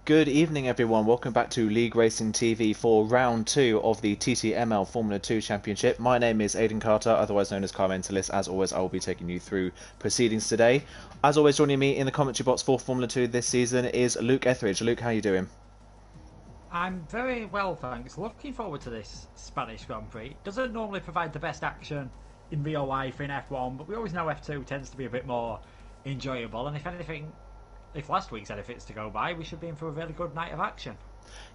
Good evening, everyone. Welcome back to League Racing TV for round two of the TTML Formula 2 Championship. My name is Aidan Carter, otherwise known as Car Mentalist. As always, I will be taking you through proceedings today. As always, joining me in the commentary box for Formula 2 this season is Luke Etheridge. Luke, how are you doing? I'm very well, thanks. Looking forward to this Spanish Grand Prix. Doesn't normally provide the best action in real life in F1, but we always know F2 tends to be a bit more enjoyable. And if anything, if last week's anything's to go by, we should be in for a really good night of action.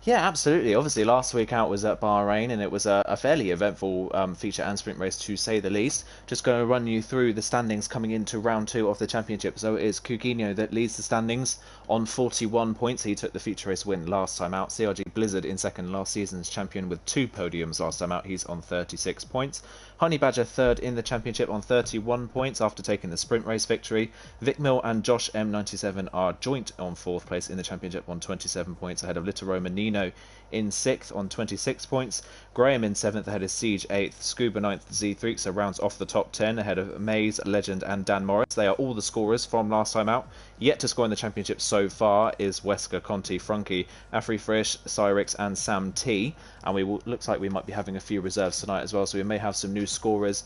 Yeah, absolutely. Obviously, last week out was at Bahrain, and it was a fairly eventful feature and sprint race to say the least. Just going to run you through the standings coming into round two of the championship. So it is Coutinho that leads the standings on 41 points. He took the feature race win last time out. CRG Blizzard in second, last season's champion with two podiums last time out. He's on 36 points. Honey Badger third in the championship on 31 points after taking the sprint race victory. Vic Mill and Josh M97 are joint on fourth place in the championship on 27 points ahead of Little Roman Nino in sixth on 26 points. Graham in seventh ahead of Siege eighth. Scuba ninth. Z3 so rounds off the top 10 ahead of Maze, Legend and Dan Morris. They are all the scorers from last time out. Yet to score in the championship so far is Wesker, Conti, Frunky, Afri Frisch, Cyrix and Sam T. And looks like we might be having a few reserves tonight as well, so we may have some new scorers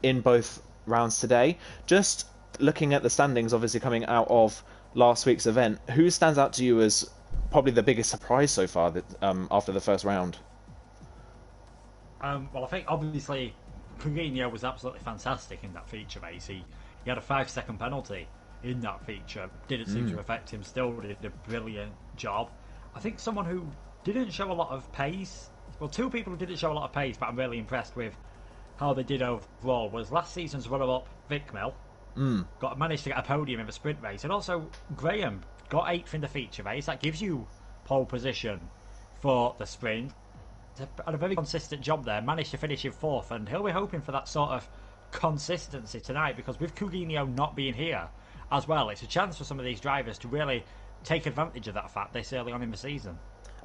in both rounds today. Just looking at the standings, obviously coming out of last week's event, who stands out to you as probably the biggest surprise so far after the first round? Well, I think obviously Coutinho was absolutely fantastic in that feature race. He had a 5 second penalty in that feature. Didn't seem to affect him, still did a brilliant job. I think someone who didn't show a lot of pace, well, two people who didn't show a lot of pace, but I'm really impressed with how they did overall, was last season's runner-up Vic Mill. Managed to get a podium in the sprint race, and also Graham got eighth in the feature race. That gives you pole position for the sprint. Had a very consistent job there. Managed to finish in fourth, and he'll be hoping for that sort of consistency tonight, because with Coutinho not being here as well, it's a chance for some of these drivers to really take advantage of that fact this early on in the season.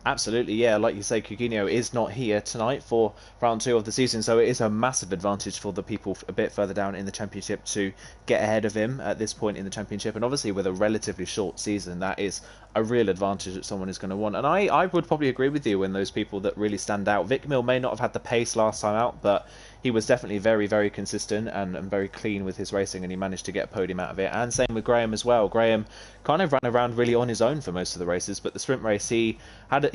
Absolutely, yeah. Like you say, Coutinho is not here tonight for round two of the season, so it is a massive advantage for the people a bit further down in the championship to get ahead of him at this point in the championship. And obviously, with a relatively short season, that is a real advantage that someone is going to want. And I would probably agree with you in those people that really stand out. Vic Mill may not have had the pace last time out, but he was definitely very, very consistent and very clean with his racing, and he managed to get a podium out of it. And same with Graham as well. Graham kind of ran around really on his own for most of the races, but the sprint race he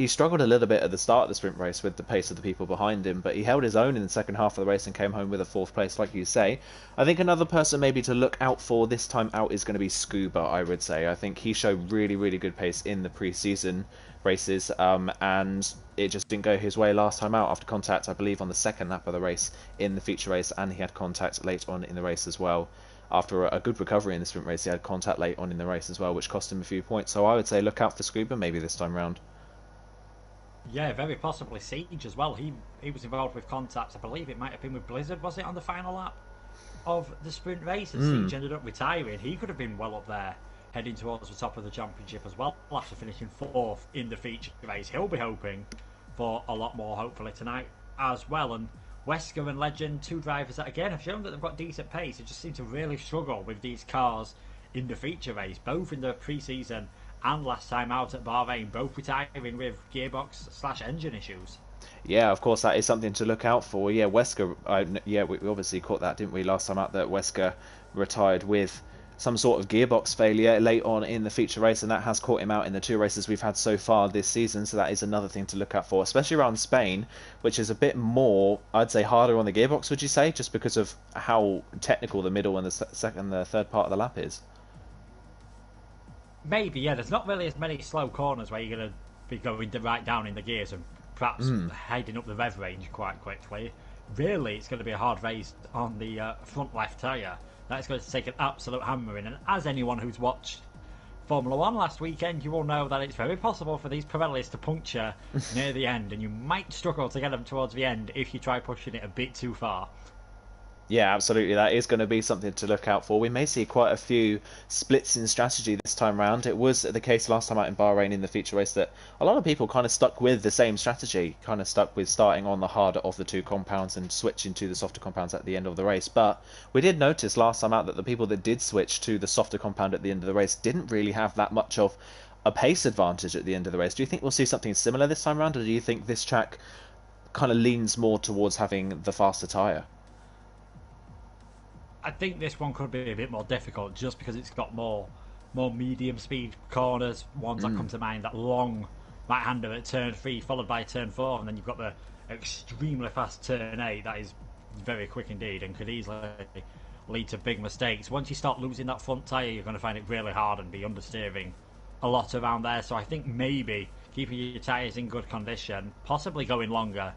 struggled a little bit at the start of the sprint race with the pace of the people behind him, but he held his own in the second half of the race and came home with a fourth place, like you say. I think another person maybe to look out for this time out is going to be Scuba, I would say. I think he showed really, really good pace in the pre-season races, and it just didn't go his way last time out after contact, I believe, on the second lap of the race in the feature race, and he had contact late on in the race as well. After a good recovery in the sprint race, he had contact late on in the race as well, which cost him a few points. So I would say look out for Scuba maybe this time round. Yeah, very possibly Siege as well. He was involved with contacts. I believe it might have been with Blizzard, was it, on the final lap of the sprint race? And Siege ended up retiring. He could have been well up there, heading towards the top of the championship as well after finishing fourth in the feature race. He'll be hoping for a lot more, hopefully, tonight as well. And Wesker and Legend, two drivers that, again, have shown that they've got decent pace. They just seem to really struggle with these cars in the feature race, both in the pre-season and last time out at Bahrain, both retiring with gearbox/engine issues. Yeah, of course, that is something to look out for. Yeah, Wesker, we obviously caught that, didn't we, last time out, that Wesker retired with some sort of gearbox failure late on in the feature race, and that has caught him out in the two races we've had so far this season. So that is another thing to look out for, especially around Spain, which is a bit more, I'd say, harder on the gearbox, would you say, just because of how technical the middle and the second, the third part of the lap is? Maybe, yeah. There's not really as many slow corners where you're going to be going right down in the gears and perhaps heading up the rev range quite quickly. Really, it's going to be a hard race on the front left tyre. That is going to take an absolute hammering. And as anyone who's watched Formula 1 last weekend, you will know that it's very possible for these Pirellis to puncture near the end, and you might struggle to get them towards the end if you try pushing it a bit too far. Yeah, absolutely. That is going to be something to look out for. We may see quite a few splits in strategy this time round. It was the case last time out in Bahrain in the feature race that a lot of people kind of stuck with the same strategy, kind of stuck with starting on the harder of the two compounds and switching to the softer compounds at the end of the race. But we did notice last time out that the people that did switch to the softer compound at the end of the race didn't really have that much of a pace advantage at the end of the race. Do you think we'll see something similar this time around, or do you think this track kind of leans more towards having the faster tyre? I think this one could be a bit more difficult just because it's got more medium speed corners. Ones that come to mind, that long right hander at turn 3 followed by turn 4, and then you've got the extremely fast turn 8 that is very quick indeed and could easily lead to big mistakes. Once you start losing that front tyre, you're going to find it really hard and be understeering a lot around there. So I think maybe keeping your tyres in good condition, possibly going longer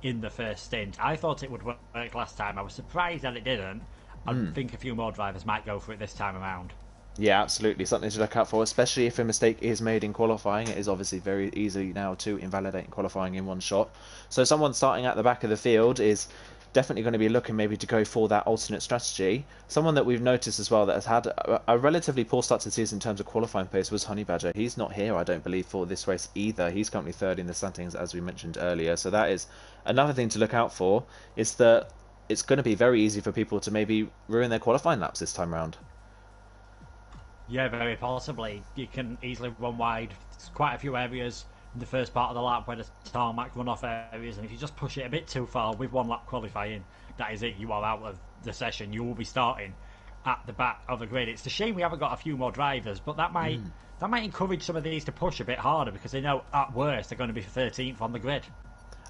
in the first stint. I thought it would work last time. I was surprised that it didn't. I think a few more drivers might go for it this time around. Yeah, absolutely. Something to look out for, especially if a mistake is made in qualifying. It is obviously very easy now to invalidate qualifying in one shot. So someone starting at the back of the field is definitely going to be looking maybe to go for that alternate strategy. Someone that we've noticed as well that has had a relatively poor start to the season in terms of qualifying pace was Honey Badger. He's not here, I don't believe, for this race either. He's currently third in the standings, as we mentioned earlier. So that is another thing to look out for, is that it's going to be very easy for people to maybe ruin their qualifying laps this time round. Yeah, very possibly. You can easily run wide. There's quite a few areas in the first part of the lap where the tarmac runoff areas, and if you just push it a bit too far with one lap qualifying, that is it. You are out of the session. You will be starting at the back of the grid. It's a shame we haven't got a few more drivers, but that might encourage some of these to push a bit harder because they know at worst they're going to be 13th on the grid.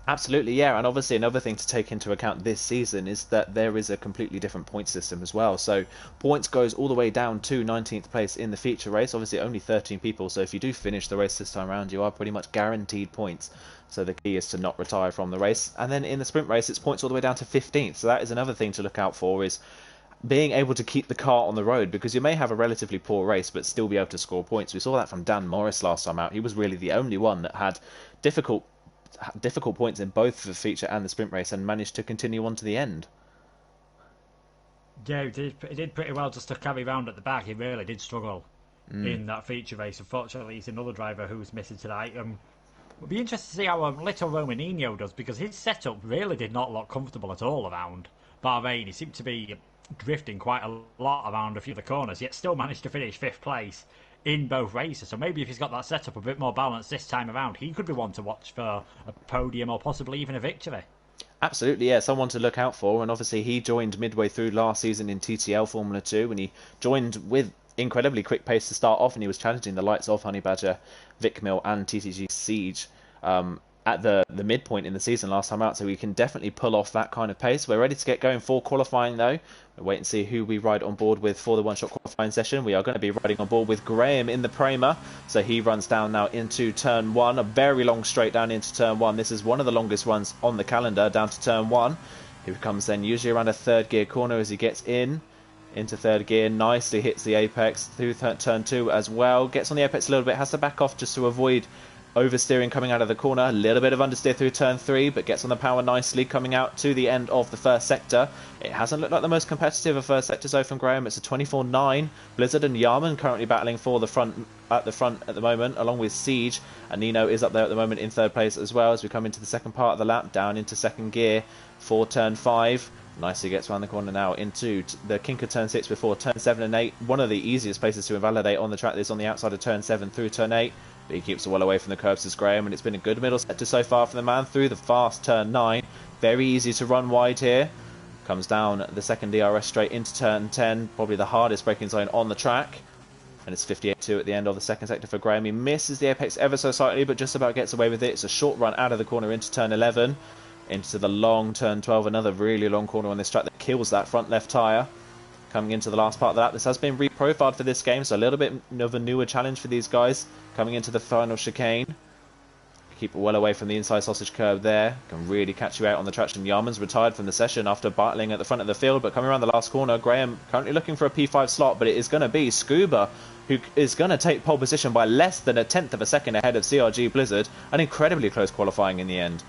Absolutely, yeah, and obviously another thing to take into account this season is that there is a completely different point system as well. So points goes all the way down to 19th place in the feature race. Obviously only 13 people, so if you do finish the race this time around, you are pretty much guaranteed points. So the key is to not retire from the race. And then in the sprint race, it's points all the way down to 15th. So that is another thing to look out for, is being able to keep the car on the road, because you may have a relatively poor race but still be able to score points. We saw that from Dan Morris last time out. He was really the only one that had difficult points in both the feature and the sprint race and managed to continue on to the end. Yeah, he did pretty well just to carry round at the back. He really did struggle in that feature race. Unfortunately, he's another driver who's missing tonight. It'll be interesting to see how little Romanino does, because his setup really did not look comfortable at all around Bahrain. He seemed to be drifting quite a lot around a few of the corners, yet still managed to finish 5th place in both races. So maybe if he's got that setup a bit more balanced this time around, he could be one to watch for a podium or possibly even a victory. Absolutely, yeah, someone to look out for. And obviously he joined midway through last season in TTL Formula 2, and he joined with incredibly quick pace to start off, and he was challenging the likes of Honey Badger, Vic Mill and TTG Siege at the midpoint in the season last time out, so we can definitely pull off that kind of pace. We're ready to get going for qualifying though. We'll wait and see who we ride on board with for the one-shot qualifying session. We are going to be riding on board with Graham in the Prema, so he runs down now into turn 1, a very long straight down into turn 1. This is one of the longest runs on the calendar, down to turn 1. He comes then usually around a third gear corner as he gets into third gear, nicely hits the apex through turn 2 as well, gets on the apex a little bit, has to back off just to avoid oversteering coming out of the corner. A little bit of understeer through turn 3, but gets on the power nicely coming out to the end of the first sector. It hasn't looked like the most competitive of first sectors though from Graham. It's a 24-9. Blizzard and Yarman currently battling for the front at the moment, along with Siege, and Nino is up there at the moment in third place as well as we come into the second part of the lap, down into second gear for turn 5. Nicely gets around the corner now into the kink of turn 6 before turn 7 and 8. One of the easiest places to invalidate on the track is on the outside of turn 7 through turn 8. But he keeps it well away from the curbs as Graham, and it's been a good middle sector so far for the man through the fast turn 9. Very easy to run wide here. Comes down the second DRS straight into turn 10, probably the hardest braking zone on the track. And it's 58.2 at the end of the second sector for Graham. He misses the apex ever so slightly, but just about gets away with it. It's a short run out of the corner into turn 11. Into the long turn 12, another really long corner on this track that kills that front left tyre. Coming into the last part of the lap, this has been reprofiled for this game, so a little bit of a newer challenge for these guys. Coming into the final chicane. Keep it well away from the inside sausage curb there. Can really catch you out on the traction. Yarman's retired from the session after battling at the front of the field, but coming around the last corner, Graham currently looking for a P5 slot, but it is going to be Scuba, who is going to take pole position by less than a tenth of a second ahead of CRG Blizzard. An incredibly close qualifying in the end.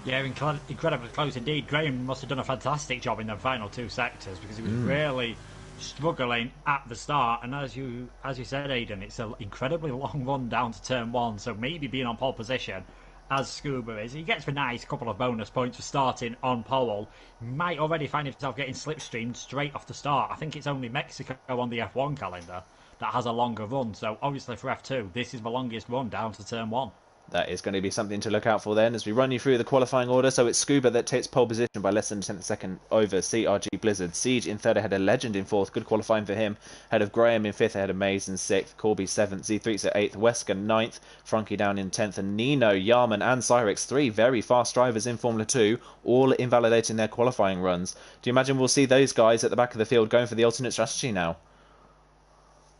Yeah, incredibly close indeed. Graham must have done a fantastic job in the final 2 sectors, because he was really struggling at the start. And as you said, Aidan, it's an incredibly long run down to turn 1, so maybe being on pole position as Scuba is, he gets a nice couple of bonus points for starting on pole. He might already find himself getting slipstreamed straight off the start. I think it's only Mexico on the F1 calendar that has a longer run. So obviously for F2, this is the longest run down to turn 1. That is going to be something to look out for then as we run you through the qualifying order. So it's Scuba that takes pole position by less than a tenth of a second over CRG Blizzard. Siege in third ahead of Legend in fourth. Good qualifying for him. Ahead of Graham in fifth, ahead of Maze in sixth. Corby seventh. Z3's at eighth. Wesker ninth. Frankie down in 10th. And Nino, Yarman and Cyrix, three very fast drivers in Formula 2, all invalidating their qualifying runs. Do you imagine we'll see those guys at the back of the field going for the alternate strategy now?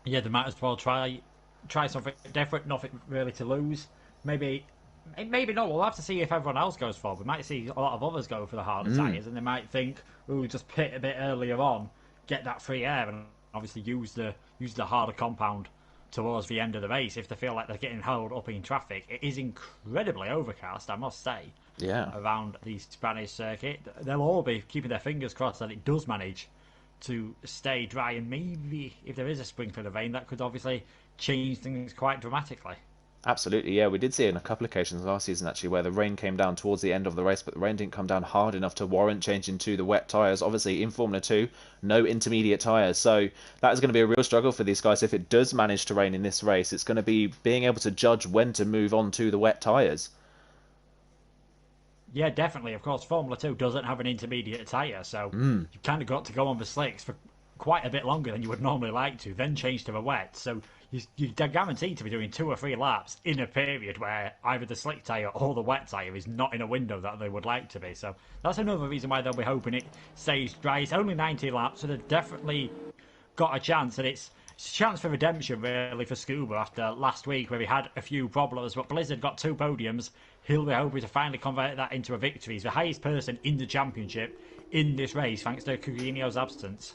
Yeah, they might as well try something different, nothing really to lose. Maybe not. We'll have to see if everyone else goes for it. We might see a lot of others go for the harder tyres, and they might think, we'll just pit a bit earlier on, get that free air, and obviously use the harder compound towards the end of the race if they feel like they're getting held up in traffic. It is incredibly overcast, I must say, around the Spanish circuit. They'll all be keeping their fingers crossed that it does manage to stay dry, and maybe if there is a sprinkling of rain, that could obviously change things quite dramatically. Absolutely, yeah. We did see it on a couple of occasions last season, actually, where the rain came down towards the end of the race, but the rain didn't come down hard enough to warrant changing to the wet tyres. Obviously, in Formula 2, no intermediate tyres, so that is going to be a real struggle for these guys. If it does manage to rain in this race, it's going to be being able to judge when to move on to the wet tyres. Yeah, definitely. Of course, Formula 2 doesn't have an intermediate tyre, so you've kind of got to go on the slicks for quite a bit longer than you would normally like to, then change to the wet. So you're guaranteed to be doing 2 or 3 laps in a period where either the slick tyre or the wet tyre is not in a window that they would like to be. So that's another reason why they'll be hoping it stays dry. It's only 90 laps, so they've definitely got a chance, and it's a chance for redemption, really, for Scuba after last week where he had a few problems. But Blizzard got 2 podiums. He'll be hoping to finally convert that into a victory. He's the highest person in the championship in this race, thanks to Coutinho's absence.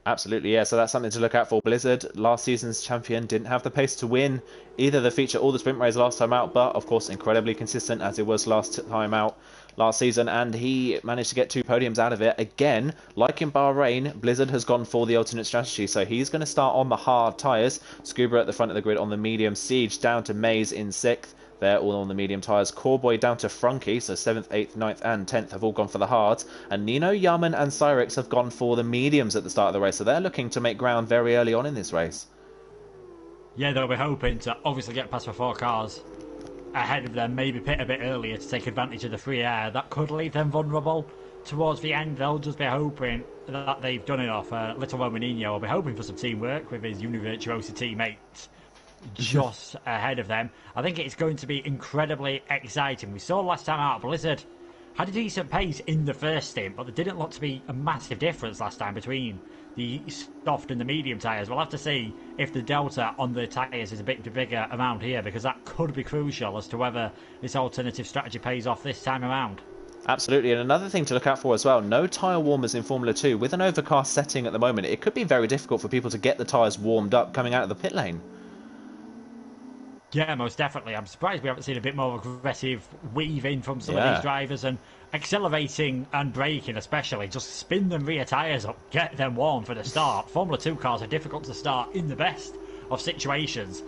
Absolutely, yeah. So that's something to look out for. Blizzard, last season's champion, didn't have the pace to win either the feature or the sprint race last time out, but of course incredibly consistent as it was last time out last season, and he managed to get 2 podiums out of it. Again, like in Bahrain, Blizzard has gone for the alternate strategy, so he's going to start on the hard tyres. Scuba at the front of the grid on the medium. Siege down to Maze in 6th. They're all on the medium tyres. Corboy down to Frankie, so 7th, 8th, 9th and 10th have all gone for the hards. And Nino, Yaman and Cyrix have gone for the mediums at the start of the race, so they're looking to make ground very early on in this race. Yeah, they'll be hoping to obviously get past the 4 cars ahead of them, maybe pit a bit earlier to take advantage of the free air. That could leave them vulnerable towards the end. They'll just be hoping that they've done enough. Little Romanino will be hoping for some teamwork with his Univirtuosi teammates just ahead of them. I think it's going to be incredibly exciting. We saw last time out Blizzard had a decent pace in the first stint, but there didn't look to be a massive difference last time between the soft and the medium tyres. We'll have to see if the delta on the tyres is a bit bigger around here, because that could be crucial as to whether this alternative strategy pays off this time around. Absolutely, and another thing to look out for as well, no tyre warmers in Formula 2. With an overcast setting at the moment, it could be very difficult for people to get the tyres warmed up coming out of the pit lane. Yeah, most definitely. I'm surprised we haven't seen a bit more aggressive weaving from some of these drivers, and accelerating and braking especially. Just spin them rear tyres up, get them warm for the start. Formula 2 cars are difficult to start in the best of situations.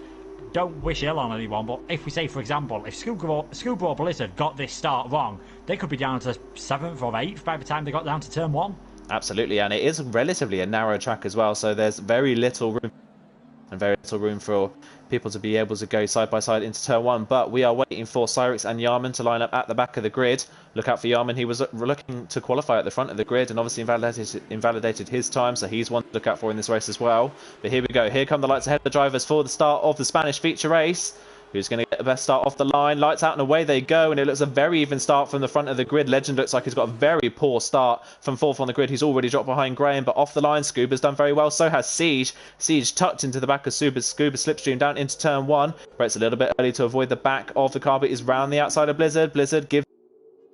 Don't wish ill on anyone, but if we say, for example, if Scuba or Blizzard got this start wrong, they could be down to 7th or 8th by the time they got down to turn 1. Absolutely, and it is relatively a narrow track as well, so there's very little room for people to be able to go side by side into turn 1, but we are waiting for Cyrix and Yarman to line up at the back of the grid. Look out for Yarman. He was looking to qualify at the front of the grid and obviously invalidated his time, so he's one to look out for in this race as well. But here we go. Here come the lights ahead of the drivers for the start of the Spanish feature race. Who's going to get the best start off the line? Lights out and away they go, and it looks a very even start from the front of the grid. Legend looks like he's got a very poor start from 4th on the grid. He's already dropped behind Graham, but off the line, Scuba's done very well. So has Siege. Siege tucked into the back of Scuba slipstream down into turn 1, where it's a little bit early to avoid the back of the car, but is round the outside of Blizzard. Blizzard gives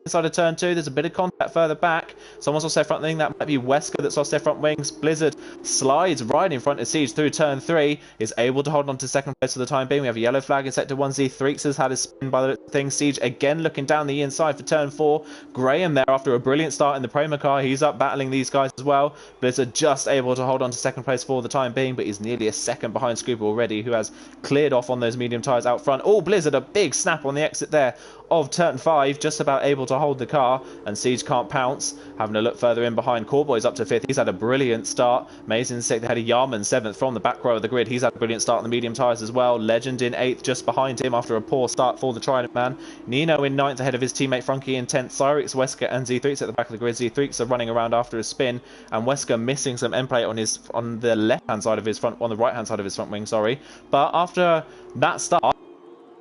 inside of turn 2, there's a bit of contact further back. Someone's lost their front wing. That might be Wesker that's lost their front wings. Blizzard slides right in front of Siege through turn 3, is able to hold on to second place for the time being. We have a yellow flag in sector 1Z. Threeks has had a spin by the thing. Siege again looking down the inside for turn 4. Graham there after a brilliant start in the Prema car. He's up battling these guys as well. Blizzard just able to hold on to second place for the time being, but he's nearly a second behind Scuba already, who has cleared off on those medium tyres out front. Oh, Blizzard, a big snap on the exit there of turn 5, just about able to hold the car, and Siege can't pounce. Having a look further in behind, Corboy's up to 5th. He's had a brilliant start. Mays in 6th. They had a Yarman 7th from the back row of the grid. He's had a brilliant start on the medium tyres as well. Legend in 8th just behind him after a poor start for the Trident man. Nino in 9th ahead of his teammate Frankie in 10th. Cyrix, Wesker and Z3 at the back of the grid. Z3 are running around after a spin, and Wesker missing some end plate on the left-hand side of his front, on the right-hand side of his front wing, sorry. But after that start,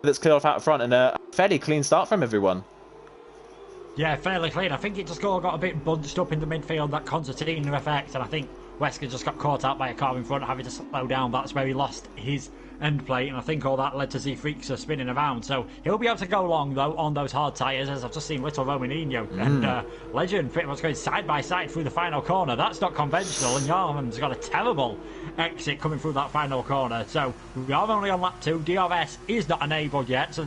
that's cleared off out front, and a fairly clean start from everyone. Yeah, fairly clean. I think it just all got a bit bunched up in the midfield, that concertina effect, and I think Wesker just got caught out by a car in front, having to slow down. That's where he lost his end plate, and I think all that led to Z-Freaks spinning around. So he'll be able to go long, though, on those hard tyres, as I've just seen little Romanino and Legend pretty much going side by side through the final corner. That's not conventional, and Yarman's got a terrible exit coming through that final corner. So we are only on lap 2. DRS is not enabled yet, so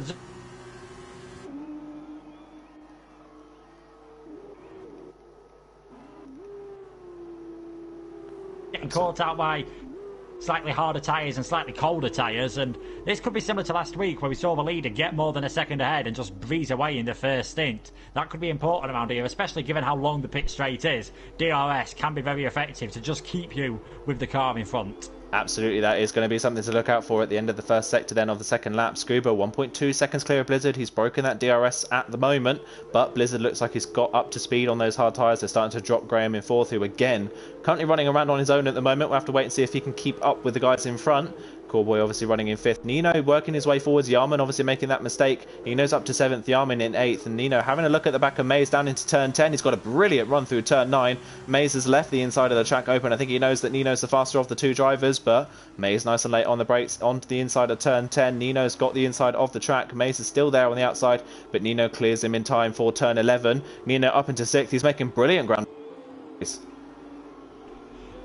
getting caught out by slightly harder tyres and slightly colder tyres, and this could be similar to last week where we saw the leader get more than a second ahead and just breeze away in the first stint. That could be important around here, especially given how long the pit straight is. DRS can be very effective to just keep you with the car in front. Absolutely, that is going to be something to look out for at the end of the first sector then of the second lap. Scuba 1.2 seconds clear of Blizzard. He's broken that DRS at the moment, but Blizzard looks like he's got up to speed on those hard tyres. They're starting to drop Graham in 4th, who again currently running around on his own at the moment. We'll have to wait and see if he can keep up with the guys in front. Corboy obviously running in 5th. Nino working his way forwards. Yarman obviously making that mistake. Nino's up to 7th. Yarman in 8th. And Nino having a look at the back of Mays down into turn 10. He's got a brilliant run through turn 9. Mays has left the inside of the track open. I think he knows that Nino's the faster of the two drivers, but Mays nice and late on the brakes onto the inside of turn 10. Nino's got the inside of the track. Mays is still there on the outside, but Nino clears him in time for turn 11. Nino up into 6th. He's making brilliant ground.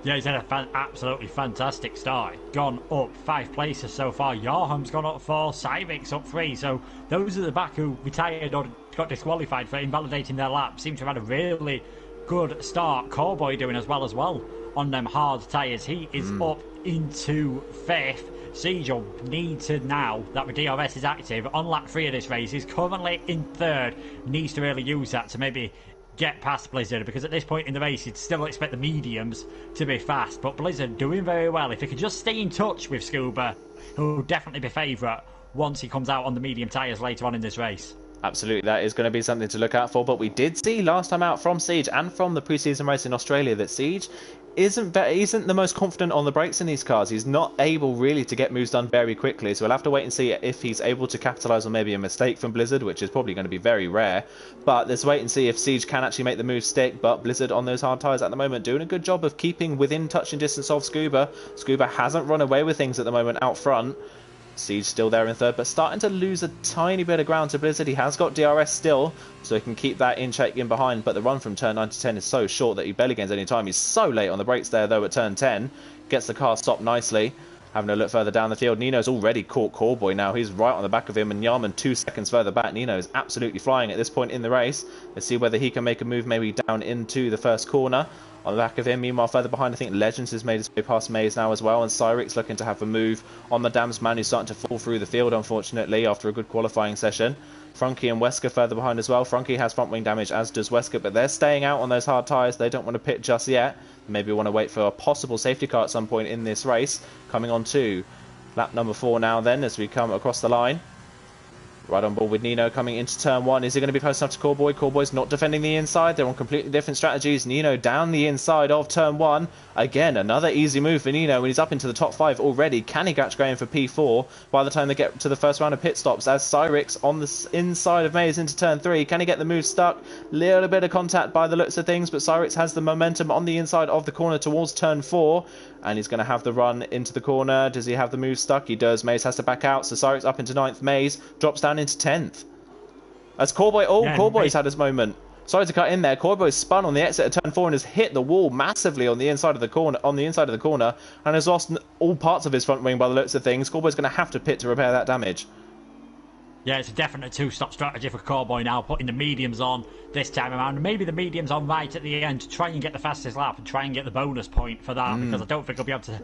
Yeah, he's had an absolutely fantastic start. Gone up 5 places so far. Yarham's gone up 4, Cyvic's up 3. So those at the back who retired or got disqualified for invalidating their lap seem to have had a really good start. Corboy doing as well on them hard tyres. He is up into 5th. Siege will need to, now that the DRS is active, on lap 3 of this race, he's currently in 3rd. Needs to really use that to maybe get past Blizzard, because at this point in the race you'd still expect the mediums to be fast, but Blizzard doing very well. If he could just stay in touch with Scuba, he'll definitely be favourite once he comes out on the medium tyres later on in this race. Absolutely, that is going to be something to look out for, but we did see last time out from Siege and from the pre-season race in Australia that Siege isn't the most confident on the brakes in these cars. He's not able really to get moves done very quickly, so we'll have to wait and see if he's able to capitalise on maybe a mistake from Blizzard, which is probably going to be very rare. But let's wait and see if Siege can actually make the move stick. But Blizzard on those hard tyres at the moment doing a good job of keeping within touching distance of Scuba. Scuba hasn't run away with things at the moment out front. Siege still there in 3rd, but starting to lose a tiny bit of ground to Blizzard. He has got DRS still, so he can keep that in check in behind, but the run from turn 9 to 10 is so short that he barely gains any time. He's so late on the brakes there, though, at turn 10. Gets the car stopped nicely. Having a look further down the field, Nino's already caught Corboy now. He's right on the back of him, and Yarman 2 seconds further back. Nino is absolutely flying at this point in the race. Let's see whether he can make a move maybe down into the first corner. On the back of him, meanwhile, further behind, I think Legends has made his way past Mays now as well, and Cyrix looking to have a move on the Dams man, who's starting to fall through the field, unfortunately, after a good qualifying session. Frankie and Wesker further behind as well. Frankie has front wing damage, as does Wesker, but they're staying out on those hard tyres. They don't want to pit just yet. Maybe want to wait for a possible safety car at some point in this race. Coming on to lap number 4 now then, as we come across the line. Right on board with Nino coming into turn 1. Is he going to be close enough to Corboy? Corboy's not defending the inside. They're on completely different strategies. Nino down the inside of turn 1. Again, another easy move for Nino when he's up into the top 5 already. Can he catch going for P4 by the time they get to the first round of pit stops? As Cyrix on the inside of Mays into turn 3. Can he get the move stuck? Little bit of contact by the looks of things, but Cyrix has the momentum on the inside of the corner towards turn 4. And he's going to have the run into the corner. Does he have the move stuck? He does. Mays has to back out. So Cyrix up into 9th. Mays drops down into 10th. As Corboy... Oh, yeah, Corboy's had his moment. Sorry to cut in there. Corboy's spun on the exit of turn 4 and has hit the wall massively on the inside of the corner, and has lost all parts of his front wing by the looks of things. Corboy's going to have to pit to repair that damage. Yeah, it's a definite 2-stop strategy for Corboy now, putting the mediums on this time around. Maybe the mediums on right at the end to try and get the fastest lap and try and get the bonus point for that, because I don't think he'll be able to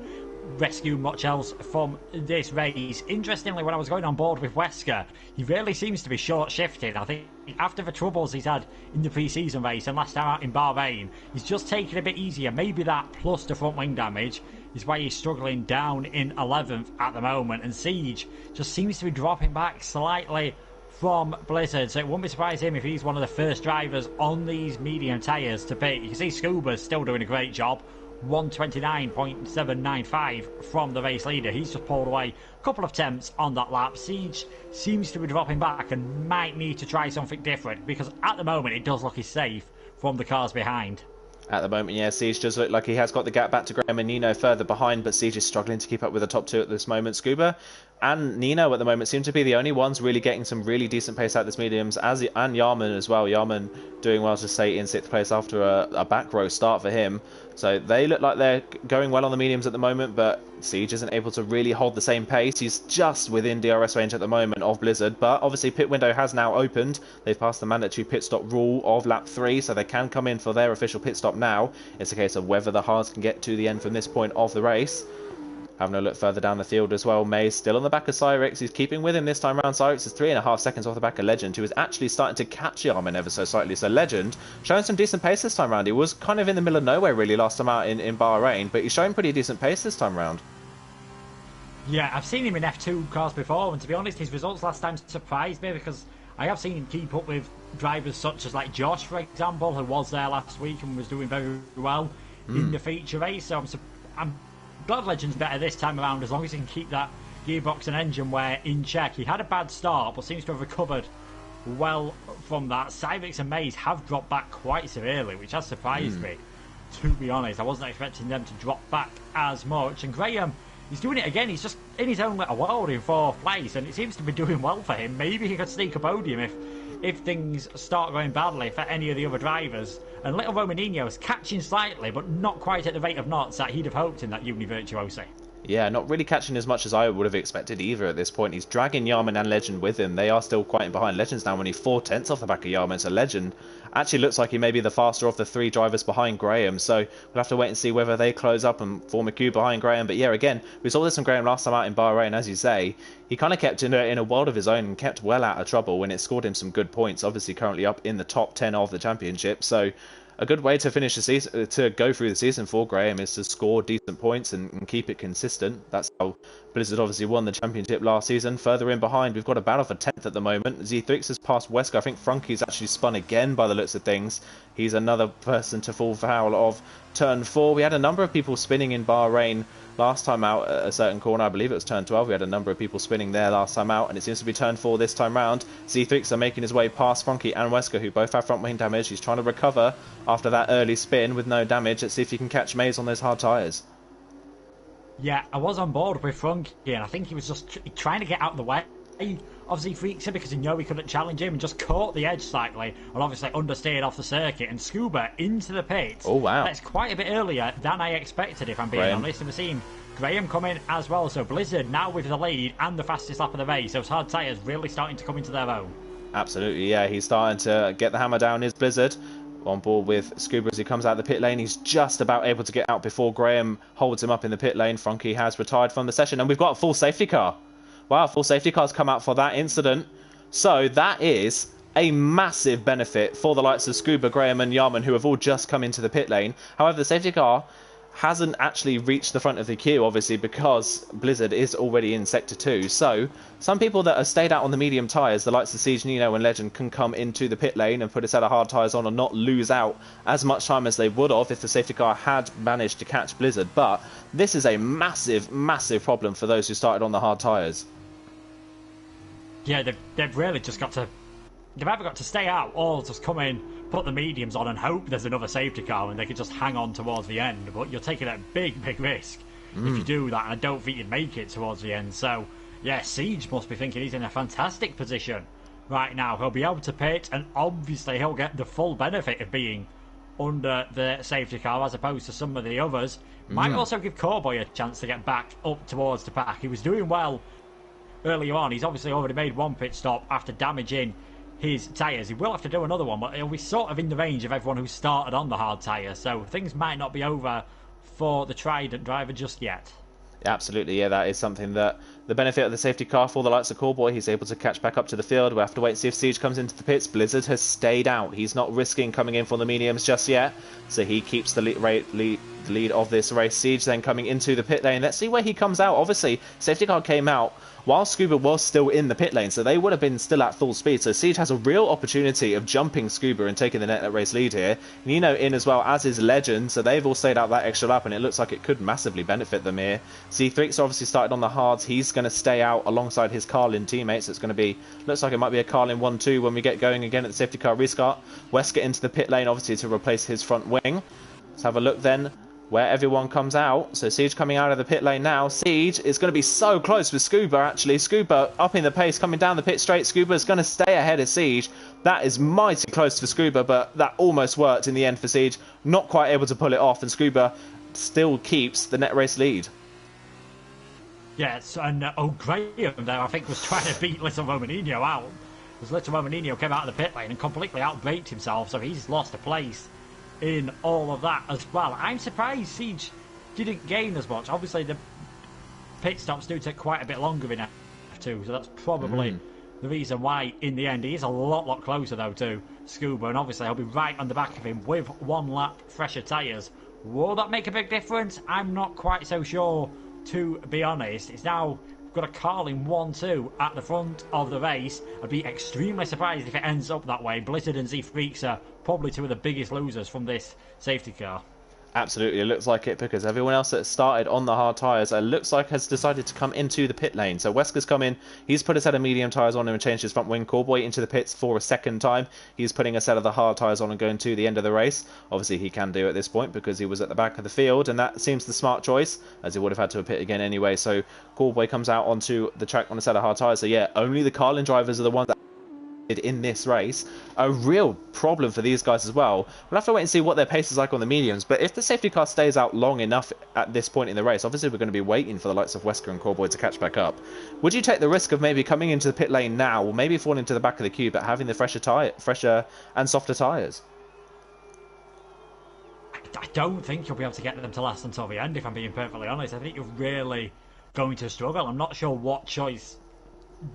rescue much else from this race. Interestingly, when I was going on board with Wesker, he really seems to be short-shifted. I think after the troubles he's had in the pre-season race and last time out in Bahrain, he's just taken it a bit easier. Maybe that plus the front wing damage is why he's struggling down in 11th at the moment. And Siege just seems to be dropping back slightly from Blizzard, so it wouldn't be surprising him if he's one of the first drivers on these medium tyres to pit. You can see Scuba's still doing a great job. 129.795 from the race leader. He's just pulled away a couple of attempts on that lap. Siege seems to be dropping back and might need to try something different because at the moment it does look he's safe from the cars behind. At the moment, yeah, Siege does look like he has got the gap back to Graham and Nino further behind, but Siege is struggling to keep up with the top two at this moment. Scuba and Nino at the moment seem to be the only ones really getting some really decent pace out this mediums, and Yarman as well. Yarman doing well to stay in 6th place after a back row start for him. So they look like they're going well on the mediums at the moment, but Siege isn't able to really hold the same pace. He's just within DRS range at the moment of Blizzard, but obviously pit window has now opened. They've passed the mandatory pit stop rule of lap 3, so they can come in for their official pit stop now. It's a case of whether the hards can get to the end from this point of the race. Having a look further down the field as well, May's still on the back of Cyrix. He's keeping with him this time around. Cyrix is 3.5 seconds off the back of Legend, who is actually starting to catch Yarman ever so slightly. So Legend showing some decent pace this time around. He was kind of in the middle of nowhere really last time out in Bahrain, but he's showing pretty decent pace this time around. Yeah, I've seen him in F2 cars before, and to be honest, his results last time surprised me because I have seen him keep up with drivers such as like Josh, for example, who was there last week and was doing very well in the feature race. So I'm glad Legend's better this time around as long as he can keep that gearbox and engine wear in check. He had a bad start but seems to have recovered well from that. Cyrix and Maze have dropped back quite severely, which has surprised me, to be honest. I wasn't expecting them to drop back as much. And Graham, he's doing it again. He's just in his own little world in 4th place, and it seems to be doing well for him. Maybe he could sneak a podium if things start going badly for any of the other drivers. And little Romaninho is catching slightly, but not quite at the rate of knots that he'd have hoped in that Uni Virtuosi. Yeah, not really catching as much as I would have expected either at this point. He's dragging Yarman and Legend with him. They are still quite in behind. Legend's now only 4/10 off the back of Yarman, so Legend actually looks like he may be the faster of the 3 drivers behind Graham. So we'll have to wait and see whether they close up and form a queue behind Graham. But yeah, again, we saw this from Graham last time out in Bahrain, as you say. He kind of kept in a world of his own and kept well out of trouble when it scored him some good points. Obviously currently up in the top 10 of the championship. So a good way to finish the season, to go through the season for Graham, is to score decent points and keep it consistent. That's how Blizzard obviously won the championship last season. Further in behind, we've got a battle for 10th at the moment. Z3X has passed Wesker. I think Frunky's actually spun again by the looks of things. He's another person to fall foul of turn 4. We had a number of people spinning in Bahrain last time out at a certain corner. I believe it was turn 12. We had a number of people spinning there last time out, and it seems to be turn 4 this time round. Z3X are making his way past Frunky and Wesker, who both have front wing damage. He's trying to recover after that early spin with no damage. Let's see if he can catch Maze on those hard tyres. Yeah, I was on board with Frunky, and I think he was just trying to get out of the way. Obviously freaks him because he knew he couldn't challenge him and just caught the edge slightly and obviously understeered off the circuit and Scuba into the pits. Oh wow, that's quite a bit earlier than I expected, if I'm being honest. And we've seen Graham come in as well, so Blizzard now with the lead and the fastest lap of the race. Those hard tyres really starting to come into their own. Absolutely, yeah, he's starting to get the hammer down. Is Blizzard on board with Scuba as he comes out of the pit lane. He's just about able to get out before Graham holds him up in the pit lane. Frunky has retired from the session, and we've got a full safety car. Wow, full safety car's come out for that incident. So that is a massive benefit for the likes of Scuba, Graham and Yarman, who have all just come into the pit lane. However, the safety car hasn't actually reached the front of the queue, obviously, because Blizzard is already in Sector 2. So some people that have stayed out on the medium tyres, the likes of Siege, Nino and Legend, can come into the pit lane and put a set of hard tyres on and not lose out as much time as they would have if the safety car had managed to catch Blizzard. But this is a massive, massive problem for those who started on the hard tyres. Yeah, they've really just got to... They've either got to stay out or just come in, put the mediums on and hope there's another safety car and they can just hang on towards the end. But you're taking a big, big risk if you do that, and I don't think you'd make it towards the end. So, yeah, Siege must be thinking he's in a fantastic position right now. He'll be able to pit, and obviously he'll get the full benefit of being under the safety car as opposed to some of the others. Might also give Cowboy a chance to get back up towards the pack. He was doing well earlier on. He's obviously already made one pit stop after damaging his tyres. He will have to do another one, but he'll be sort of in the range of everyone who started on the hard tyre, so things might not be over for the Trident driver just yet. Absolutely, yeah, that is something that the benefit of the safety car for the likes of Callboy, he's able to catch back up to the field. We'll have to wait and see if Siege comes into the pits. Blizzard has stayed out. He's not risking coming in for the mediums just yet, so he keeps the lead of this race. Siege then coming into the pit lane. Let's see where he comes out. Obviously, safety car came out while Scuba was still in the pit lane, so they would have been still at full speed. So Siege has a real opportunity of jumping Scuba and taking the net race lead here. Nino in as well, as is Legend, so they've all stayed out that extra lap, and it looks like it could massively benefit them here. C3's obviously started on the hards. He's going to stay out alongside his Carlin teammates. It's going to be, looks like it might be a Carlin 1-2 when we get going again at the safety car restart. Wesker into the pit lane, obviously, to replace his front wing. Let's have a look then where everyone comes out. So Siege coming out of the pit lane now. Siege is going to be so close with Scuba, actually. Scuba upping the pace, coming down the pit straight. Scuba is going to stay ahead of Siege. That is mighty close for Scuba, but that almost worked in the end for Siege. Not quite able to pull it off, and Scuba still keeps the net race lead. Yes, and Graham there, I think, was trying to beat Little Romaninho out. Because Little Romaninho came out of the pit lane and completely outbraked himself, so he's lost a place in all of that as well. I'm surprised Siege didn't gain as much. Obviously, the pit stops do take quite a bit longer in F2, so that's probably the reason why, in the end, he is a lot closer, though, to Scuba, and obviously I'll be right on the back of him with 1 lap fresher tyres. Will that make a big difference? I'm not quite so sure, to be honest. It's now got a Carlin 1-2 at the front of the race. I'd be extremely surprised if it ends up that way. Blizzard and Z-Freaks are probably two of the biggest losers from this safety car. Absolutely, it looks like it, because everyone else that started on the hard tyres, it looks like has decided to come into the pit lane. So Wesker's come in, he's put a set of medium tyres on and changed his front wing. Callboy into the pits for a second time. He's putting a set of the hard tyres on and going to the end of the race. Obviously he can do at this point because he was at the back of the field, and that seems the smart choice, as he would have had to pit again anyway. So Callboy comes out onto the track on a set of hard tyres. So yeah, only the Carlin drivers are the ones that in this race. A real problem for these guys as well. We'll have to wait and see what their pace is like on the mediums, but if the safety car stays out long enough at this point in the race, obviously we're going to be waiting for the likes of Wesker and Callboy to catch back up. Would you take the risk of maybe coming into the pit lane now, or maybe falling to the back of the queue, but having the fresher and softer tyres? I don't think you'll be able to get them to last until the end, if I'm being perfectly honest. I think you're really going to struggle. I'm not sure what choice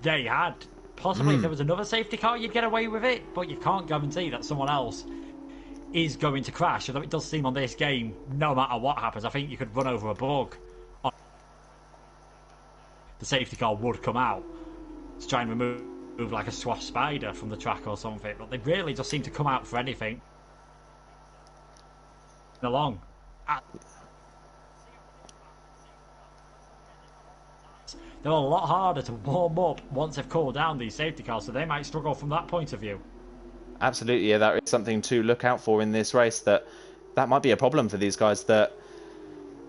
they had. Possibly if there was another safety car, you'd get away with it, but you can't guarantee that someone else is going to crash. Although it does seem on this game, no matter what happens, I think you could run over a bug. The safety car would come out to try and remove like a swath spider from the track or something, but they really just seem to come out for anything along. They're a lot harder to warm up once they've cooled down, these safety cars, so they might struggle from that point of view. Absolutely, yeah, that is something to look out for in this race, that might be a problem for these guys, that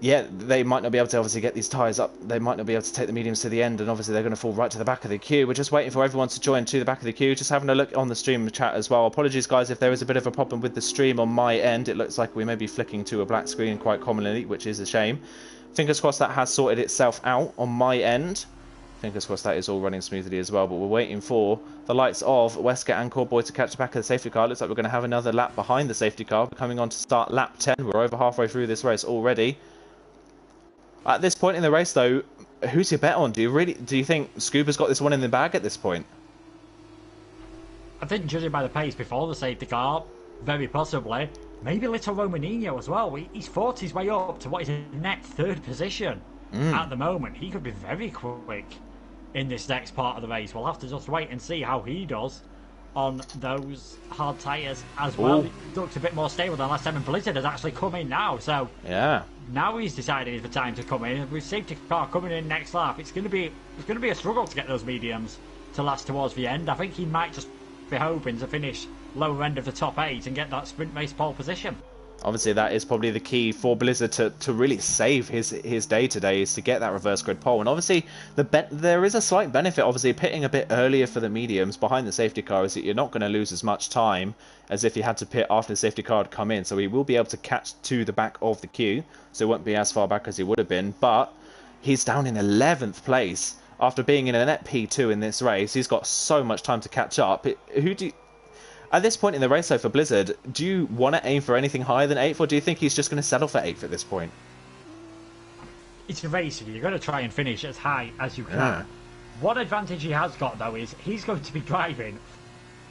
yeah, they might not be able to obviously get these tyres up, they might not be able to take the mediums to the end, and obviously they're going to fall right to the back of the queue. We're just waiting for everyone to join to the back of the queue, just having a look on the stream chat as well. Apologies guys if there is a bit of a problem with the stream on my end. It looks like we may be flicking to a black screen quite commonly, which is a shame. Fingers crossed that has sorted itself out on my end. Fingers crossed that is all running smoothly as well, but we're waiting for the likes of Wesker and Callboy to catch the back of the safety car. It looks like we're going to have another lap behind the safety car. We're coming on to start lap 10. We're over halfway through this race already. At this point in the race, though, who's your bet on? Do you think Scuba's got this one in the bag at this point? I think, judging by the pace before the safety car, very possibly. Maybe Little Romaninho as well. He's fought his way up to what is a net third position at the moment. He could be very quick in this next part of the race. We'll have to just wait and see how he does on those hard tyres as well. He looks a bit more stable than last time, and Blizzard has actually come in now. So yeah, now he's decided it's the time to come in. With safety car coming in next lap, it's going to be a struggle to get those mediums to last towards the end. I think he might just be hoping to finish lower end of the top 8 and get that sprint race pole position. Obviously that is probably the key for Blizzard to really save his day today, is to get that reverse grid pole. And obviously there is a slight benefit, obviously pitting a bit earlier for the mediums behind the safety car, is that you're not going to lose as much time as if you had to pit after the safety car had come in. So he will be able to catch to the back of the queue, so it won't be as far back as he would have been. But he's down in 11th place after being in a net P2 in this race. He's got so much time to catch up. At this point in the race, though, for Blizzard, do you want to aim for anything higher than 8th, or do you think he's just going to settle for 8th at this point? it's racing. You're going to try and finish as high as you can. Yeah. One advantage he has got, though, is he's going to be driving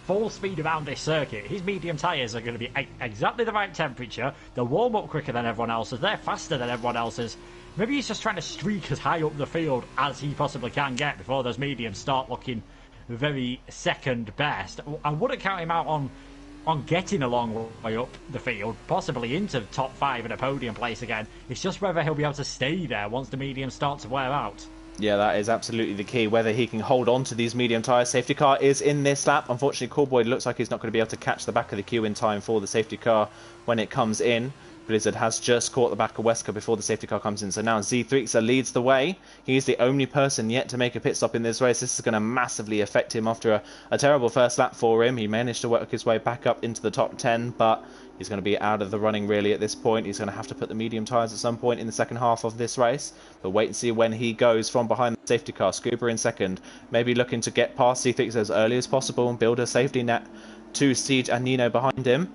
full speed around this circuit. His medium tyres are going to be exactly the right temperature. They'll warm up quicker than everyone else's. They're faster than everyone else's. Maybe he's just trying to streak as high up the field as he possibly can get before those mediums start looking very second best. I wouldn't count him out on getting a long way up the field, possibly into top 5 in a podium place again. It's just whether he'll be able to stay there once the mediums start to wear out. Yeah, that is absolutely the key, whether he can hold on to these medium tyres. Safety car is in this lap. Unfortunately, Callboy looks like he's not going to be able to catch the back of the queue in time for the safety car when it comes in. Blizzard has just caught the back of Wesker before the safety car comes in. So now Z3 leads the way. He's the only person yet to make a pit stop in this race. This is going to massively affect him after a terrible first lap for him. He managed to work his way back up into the top 10, but he's going to be out of the running really at this point. He's going to have to put the medium tyres at some point in the second half of this race. But wait and see when he goes from behind the safety car. Scuba in second. Maybe looking to get past Z3 as early as possible and build a safety net to Siege and Nino behind him.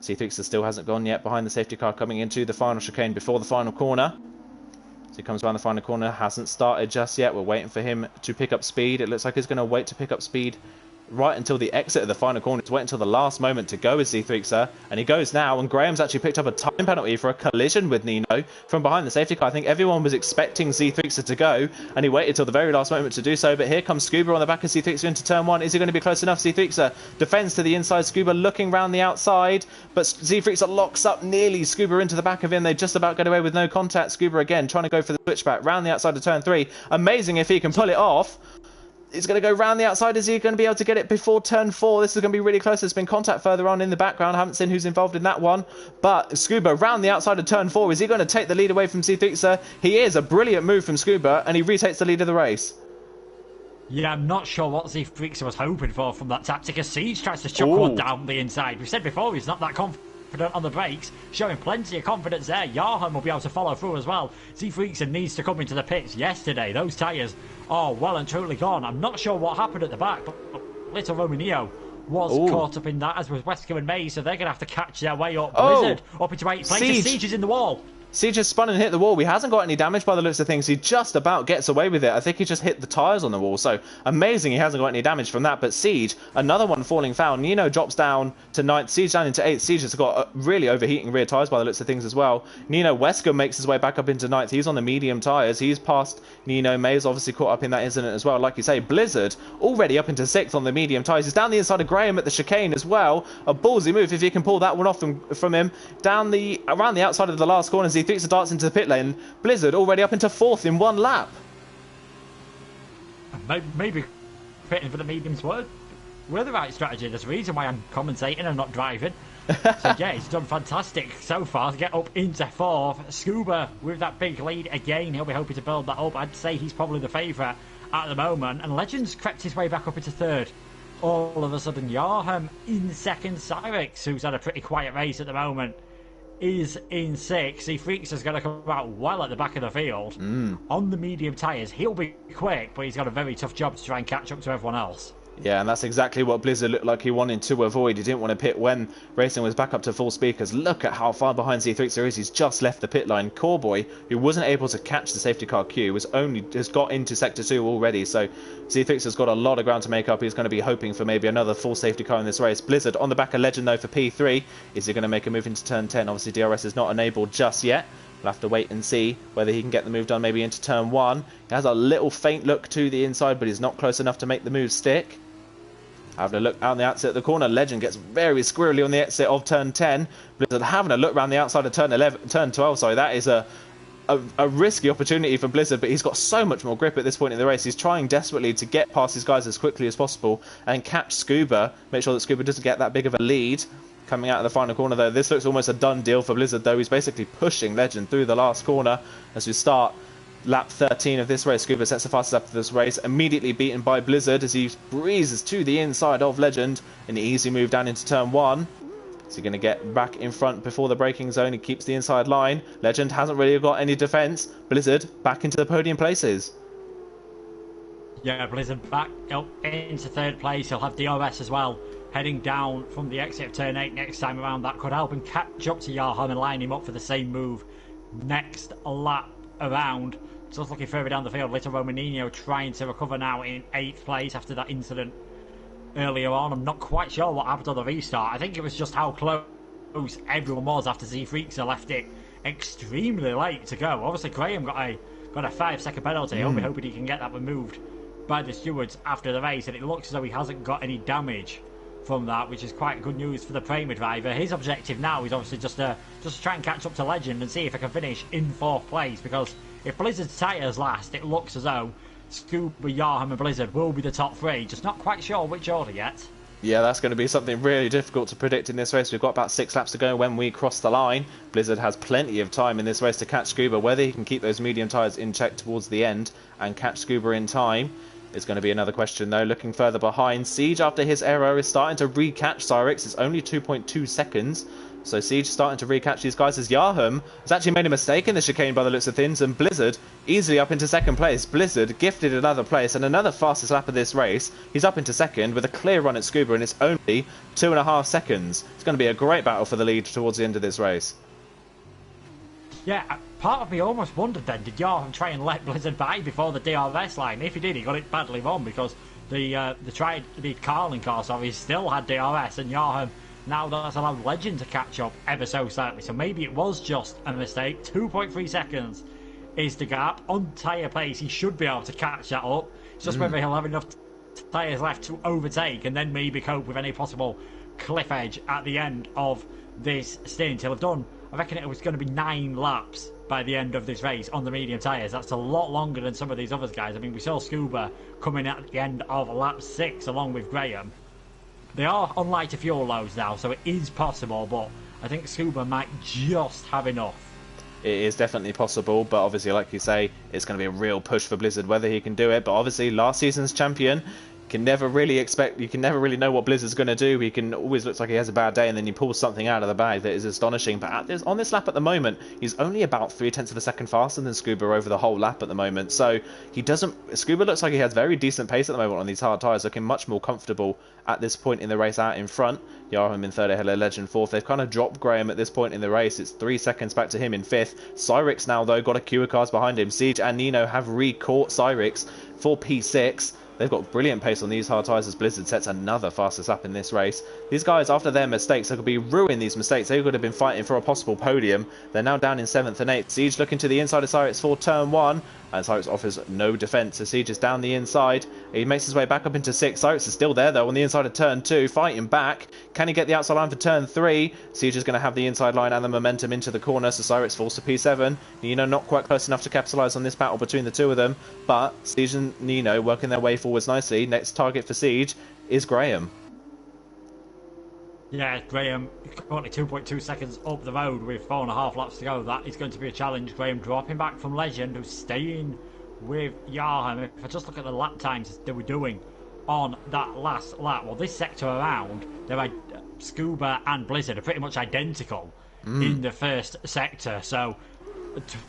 C3 still hasn't gone yet behind the safety car coming into the final chicane before the final corner. So he comes around the final corner, hasn't started just yet. We're waiting for him to pick up speed. It looks like he's going to wait to pick up speed right until the exit of the final corner. He's waiting until the last moment to go with Z3, and he goes now, and Graham's actually picked up a time penalty for a collision with Nino from behind the safety car. I think everyone was expecting Z3 to go, and he waited till the very last moment to do so, but here comes Scuba on the back of Z3 into turn 1. Is he going to be close enough? Z3 defends to the inside, Scuba looking round the outside, but Z3 locks up nearly Scuba into the back of him. They just about get away with no contact. Scuba again trying to go for the switchback round the outside of turn 3. Amazing if he can pull it off. He's going to go round the outside. Is he going to be able to get it before turn 4? This is going to be really close. There's been contact further on in the background. I haven't seen who's involved in that one. But Scuba round the outside of turn 4. Is he going to take the lead away from Z3? He is. A brilliant move from Scuba, and he retakes the lead of the race. Yeah, I'm not sure what Z3 was hoping for from that tactic. As Siege tries to chuck one down the inside. We've said before he's not that confident on the brakes, showing plenty of confidence there. Yarham will be able to follow through as well. Z3 needs to come into the pits yesterday. Those tyres are well and truly gone. I'm not sure what happened at the back, but Little Romanio was caught up in that, as was Wesker and May, so they're going to have to catch their way up. Blizzard up into 8th place. Siege is in the wall. Siege has spun and hit the wall. He hasn't got any damage by the looks of things. He just about gets away with it. I think he just hit the tyres on the wall. So amazing he hasn't got any damage from that. But Siege, another one falling foul. Nino drops down to 9th. Siege down into 8th. Siege has got really overheating rear tyres by the looks of things as well. Nino Wesker makes his way back up into 9th. He's on the medium tyres. He's past Nino. May's obviously caught up in that incident as well. Like you say, Blizzard already up into 6th on the medium tyres. He's down the inside of Graham at the chicane as well. A ballsy move if he can pull that one off from him. Around the outside of the last corner, Z3 darts into the pit lane. Blizzard already up into 4th in 1 lap. Maybe pitting for the mediums were the right strategy. There's a reason why I'm commentating and not driving. So yeah, he's done fantastic so far to get up into 4th. Scuba with that big lead again. He'll be hoping to build that up. I'd say he's probably the favourite at the moment. And Legends crept his way back up into 3rd. All of a sudden, Yarham in 2nd. Cyrix, who's had a pretty quiet race at the moment, is in 6th. Z3 is going to come out well at the back of the field. On the medium tyres, he'll be quick, but he's got a very tough job to try and catch up to everyone else. Yeah, and that's exactly what Blizzard looked like he wanted to avoid. He didn't want to pit when racing was back up to full speed, because look at how far behind Z3 is. He's just left the pit line. Cowboy, who wasn't able to catch the safety car queue, has got into Sector 2 already, so Z3 has got a lot of ground to make up. He's going to be hoping for maybe another full safety car in this race. Blizzard on the back of Legend, though, for P3. Is he going to make a move into turn 10? Obviously, DRS is not enabled just yet. We'll have to wait and see whether he can get the move done maybe into turn 1. He has a little faint look to the inside, but he's not close enough to make the move stick. Having a look out on the exit of the corner. Legend gets very squirrely on the exit of turn 10. Blizzard having a look around the outside of turn 12. Sorry, that is a risky opportunity for Blizzard, but he's got so much more grip at this point in the race. He's trying desperately to get past his guys as quickly as possible and catch Scuba. Make sure that Scuba doesn't get that big of a lead. Coming out of the final corner, though, this looks almost a done deal for Blizzard, though. He's basically pushing Legend through the last corner as we start lap 13 of this race. Scuba sets the fastest lap of this race, immediately beaten by Blizzard as he breezes to the inside of Legend. An easy move down into turn 1. Is he going to get back in front before the braking zone? He keeps the inside line. Legend hasn't really got any defence. Blizzard back into the podium places. Yeah, Blizzard back up into 3rd place. He'll have DRS as well. Heading down from the exit of turn 8 next time around. That could help him catch up to Yarham and line him up for the same move next lap around. Just looking further down the field, Little Romanino trying to recover now in 8th place after that incident earlier on. I'm not quite sure what happened on the restart. I think it was just how close everyone was after Z Freakser left it extremely late to go. Obviously, Graham got a 5-second penalty. I'll be hoping he can get that removed by the stewards after the race, and it looks as though he hasn't got any damage from that, which is quite good news for the Prema driver. His objective now is obviously just to try and catch up to Legend and see if he can finish in 4th place, because if Blizzard's tyres last, it looks as though Scuba, Yarham and Blizzard will be the top 3, just not quite sure which order yet. Yeah, that's going to be something really difficult to predict in this race. We've got about 6 laps to go when we cross the line. Blizzard has plenty of time in this race to catch Scuba. Whether he can keep those medium tyres in check towards the end and catch Scuba in time is going to be another question, though. Looking further behind, Siege, after his error, is starting to recatch Cyrix. It's only 2.2 seconds. So Siege starting to recatch these guys as Yarham has actually made a mistake in the chicane by the looks of things, and Blizzard easily up into 2nd place. Blizzard gifted another place and another fastest lap of this race. He's up into 2nd with a clear run at Scuba, and it's only 2.5 seconds. It's going to be a great battle for the lead towards the end of this race. Yeah, part of me almost wondered then, did Yarham try and let Blizzard by before the DRS line? If he did, he got it badly wrong, because the Carling car, sorry, still had DRS, and Yarham now that's allowed Legend to catch up ever so slightly. So maybe it was just a mistake. 2.3 seconds is the gap. On tyre pace, he should be able to catch that up. It's just whether he'll have enough tyres left to overtake and then maybe cope with any possible cliff edge at the end of this stint. He'll have done, I reckon it was going to be 9 laps by the end of this race on the medium tyres. That's a lot longer than some of these other guys. I mean, we saw Scuba coming at the end of lap 6 along with Graham. They are on lighter fuel loads now, so it is possible, but I think Scuba might just have enough. It is definitely possible, but obviously, like you say, it's going to be a real push for Blizzard whether he can do it. But obviously, last season's champion, you can never really know what Blizzard's going to do. He can always looks like he has a bad day, and then he pulls something out of the bag that is astonishing. But on this lap at the moment, he's only about 0.3 of a second faster than Scuba over the whole lap at the moment. So Scuba looks like he has very decent pace at the moment on these hard tyres, looking much more comfortable at this point in the race out in front. Yarham in 3rd, Hello Legend 4th. They've kind of dropped Graham at this point in the race. It's 3 seconds back to him in 5th. Cyrix now, though, got a queue of cars behind him. Siege and Nino have re-caught Cyrix for P6. They've got brilliant pace on these hard tyres as Blizzard sets another fastest lap in this race. These guys, after their mistakes, they could be ruining these mistakes. They could have been fighting for a possible podium. They're now down in 7th and 8th. Siege looking to the inside of Cyrix for turn 1. And Cyrix offers no defence. So Siege is down the inside. He makes his way back up into 6th. Cyrix is still there, though, on the inside of turn 2, fighting back. Can he get the outside line for turn 3? Siege is going to have the inside line and the momentum into the corner, so Cyrix falls to P7. Nino not quite close enough to capitalise on this battle between the two of them, but Siege and Nino working their way forwards nicely. Next target for Siege is Graham. Yeah, Graham currently 2.2 seconds up the road with 4.5 laps to go. That is going to be a challenge. Graham dropping back from Legend, who's staying with Yarham. If I just look at the lap times they were doing on that last lap, well, this sector around, Scuba and Blizzard are pretty much identical in the first sector. So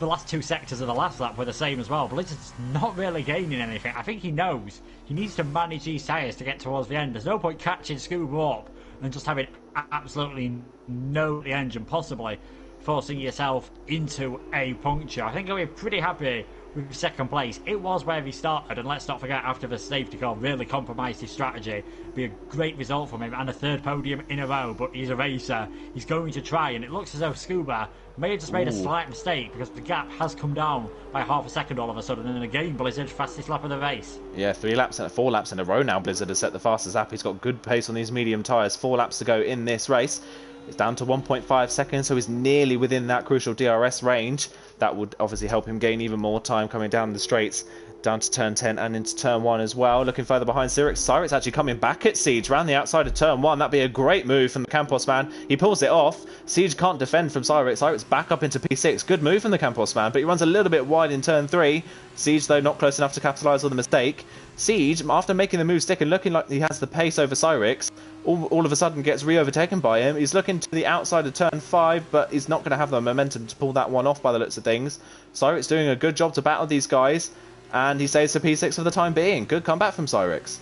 the last 2 sectors of the last lap were the same as well. Blizzard's not really gaining anything. I think he knows he needs to manage these tyres to get towards the end. There's no point catching Scuba up and just having absolutely no the engine, possibly forcing yourself into a puncture. I think I'll be pretty happy with 2nd place. It was where he started, and let's not forget, after the safety car really compromised his strategy. Be a great result from him, and a 3rd podium in a row, but he's a racer. He's going to try, and it looks as though Scuba may have just made a slight mistake, because the gap has come down by half a second all of a sudden, and again Blizzard fastest lap of the race. Yeah, 4 laps in a row now. Blizzard has set the fastest lap. He's got good pace on these medium tyres. 4 laps to go in this race. It's down to 1.5 seconds, so he's nearly within that crucial DRS range. That would obviously help him gain even more time coming down the straights, down to turn 10 and into turn 1 as well. Looking further behind Cyrix. Cyrix actually coming back at Siege, round the outside of turn 1. That'd be a great move from the Campos man. He pulls it off. Siege can't defend from Cyrix. Cyrix back up into P6. Good move from the Campos man, but he runs a little bit wide in turn 3. Siege, though, not close enough to capitalise on the mistake. Siege, after making the move stick and looking like he has the pace over Cyrix, all of a sudden gets re-overtaken by him. He's looking to the outside of turn 5, but he's not going to have the momentum to pull that one off by the looks of things. Cyrix doing a good job to battle these guys, and he stays to P6 for the time being. Good comeback from Cyrix.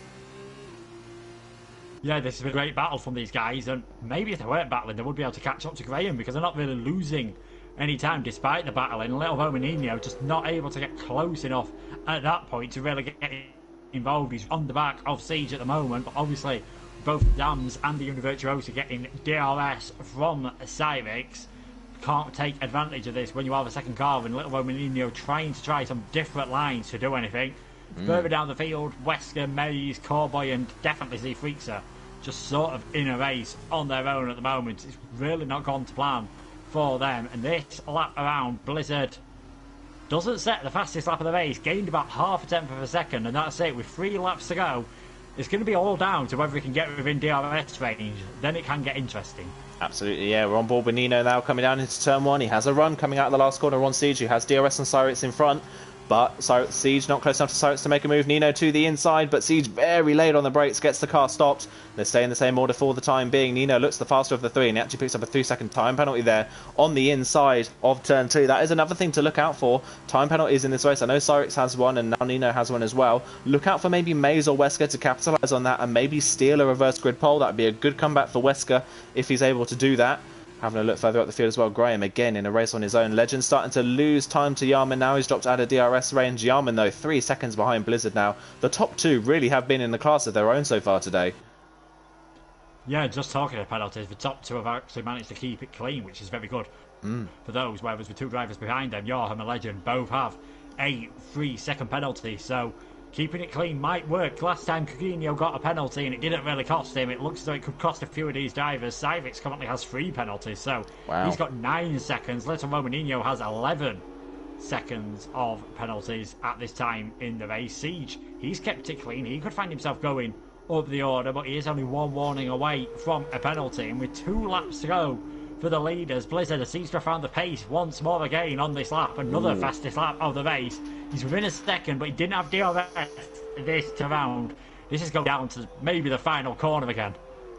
Yeah, this is a great battle from these guys, and maybe if they weren't battling, they would be able to catch up to Graham, because they're not really losing any time despite the battling. Little Romanino just not able to get close enough at that point to really get involved. He's on the back of Siege at the moment, but obviously both Dams and the Univirtuosi getting DRS from Cyrix. Can't take advantage of this when you have a second car and Little Romanino trying to try some different lines to do anything. Further down the field, Wesker, Maze, Cowboy and definitely Z Freakser just sort of in a race on their own at the moment. It's really not gone to plan for them. And this lap around, Blizzard doesn't set the fastest lap of the race, gained about half a tenth of a second, and that's it. With 3 laps to go, it's going to be all down to whether he can get within DRS range. Then it can get interesting. Absolutely, yeah. We're on board with Nino now coming down into turn 1. He has a run coming out of the last corner on Siege, who has DRS and Cyrix in front. But Siege not close enough to Cyrix to make a move. Nino to the inside, but Siege very late on the brakes, gets the car stopped. They stay in the same order for the time being. Nino looks the faster of the 3, and he actually picks up a 3-second time penalty there on the inside of turn 2. That is another thing to look out for. Time penalties in this race. I know Cyrix has one, and now Nino has one as well. Look out for maybe Maze or Wesker to capitalise on that and maybe steal a reverse grid pole. That would be a good comeback for Wesker if he's able to do that. Having a look further up the field as well, Graham again in a race on his own. Legend starting to lose time to Yarman now. He's dropped out of DRS range. Yarman, though, 3 seconds behind Blizzard now. The top 2 really have been in the class of their own so far today. Yeah, just talking of penalties, the top 2 have actually managed to keep it clean, which is very good for those. Whereas with 2 drivers behind them, Yarham and Legend both have a 3-second penalty. So keeping it clean might work. Last time Coutinho got a penalty and it didn't really cost him. It looks as though it could cost a few of these drivers. Cyrix currently has 3 penalties, so he's got 9 seconds. Little Romanino has 11 seconds of penalties at this time in the race. Siege, he's kept it clean. He could find himself going up the order, but he is only 1 warning away from a penalty. And with 2 laps to go for the leaders, Blizzard seems to have found the pace once more again on this lap. Another fastest lap of the race. He's within a second, but he didn't have DRS this round. This is going down to maybe the final corner again.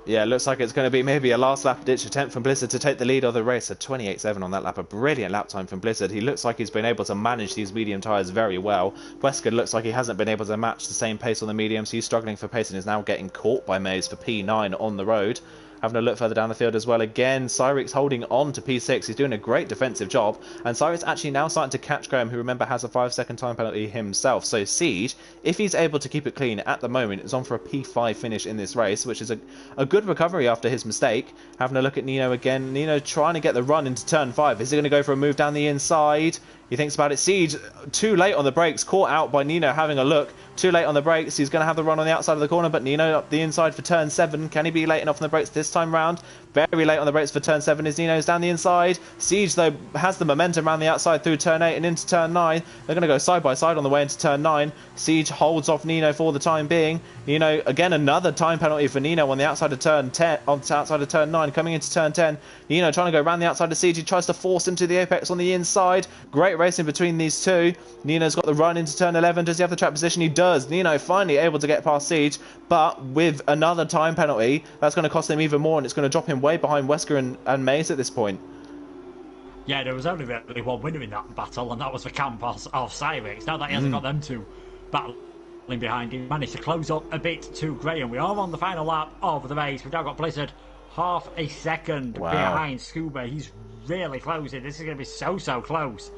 Yeah, it looks like it's going to be maybe a last lap ditch attempt from Blizzard to take the lead of the race. A 28.7 on that lap, a brilliant lap time from Blizzard. He looks like he's been able to manage these medium tyres very well. Wesker looks like he hasn't been able to match the same pace on the mediums. He's struggling for pace and is now getting caught by Maze for P9 on the road. Having a look further down the field as well. Again, Cyrix holding on to P6. He's doing a great defensive job. And Cyrix actually now starting to catch Graham, who, remember, has a 5-second time penalty himself. So Siege, if he's able to keep it clean at the moment, is on for a P5 finish in this race, which is a good recovery after his mistake. Having a look at Nino again. Nino trying to get the run into turn 5. Is he going to go for a move down the inside? He thinks about it. Siege, too late on the brakes, caught out by Nino having a look. Too late on the brakes. He's going to have the run on the outside of the corner, but Nino up the inside for turn 7. Can he be late enough on the brakes this time round? Very late on the brakes for turn 7 is Nino's down the inside. Siege, though, has the momentum around the outside through turn 8 and into turn 9. They're going to go side by side on the way into turn 9. Siege holds off Nino for the time being. Nino, again, another time penalty for Nino on the outside of turn 10, on the outside of turn 9, coming into turn 10. Nino trying to go around the outside of Siege. He tries to force him to the apex on the inside. Great racing between these two. Nino's got the run into turn 11. Does he have the track position? He does. Nino finally able to get past Siege, but with another time penalty, that's going to cost him even more, and it's going to drop him way behind Wesker and Maze at this point. Yeah, there was only really one winner in that battle, and that was the Campos of Cyrix. Now that he hasn't got them two battling behind, he managed to close up a bit to Graham. We are on the final lap of the race. We've now got Blizzard half a second behind Scuba. He's really closing. This is going to be so close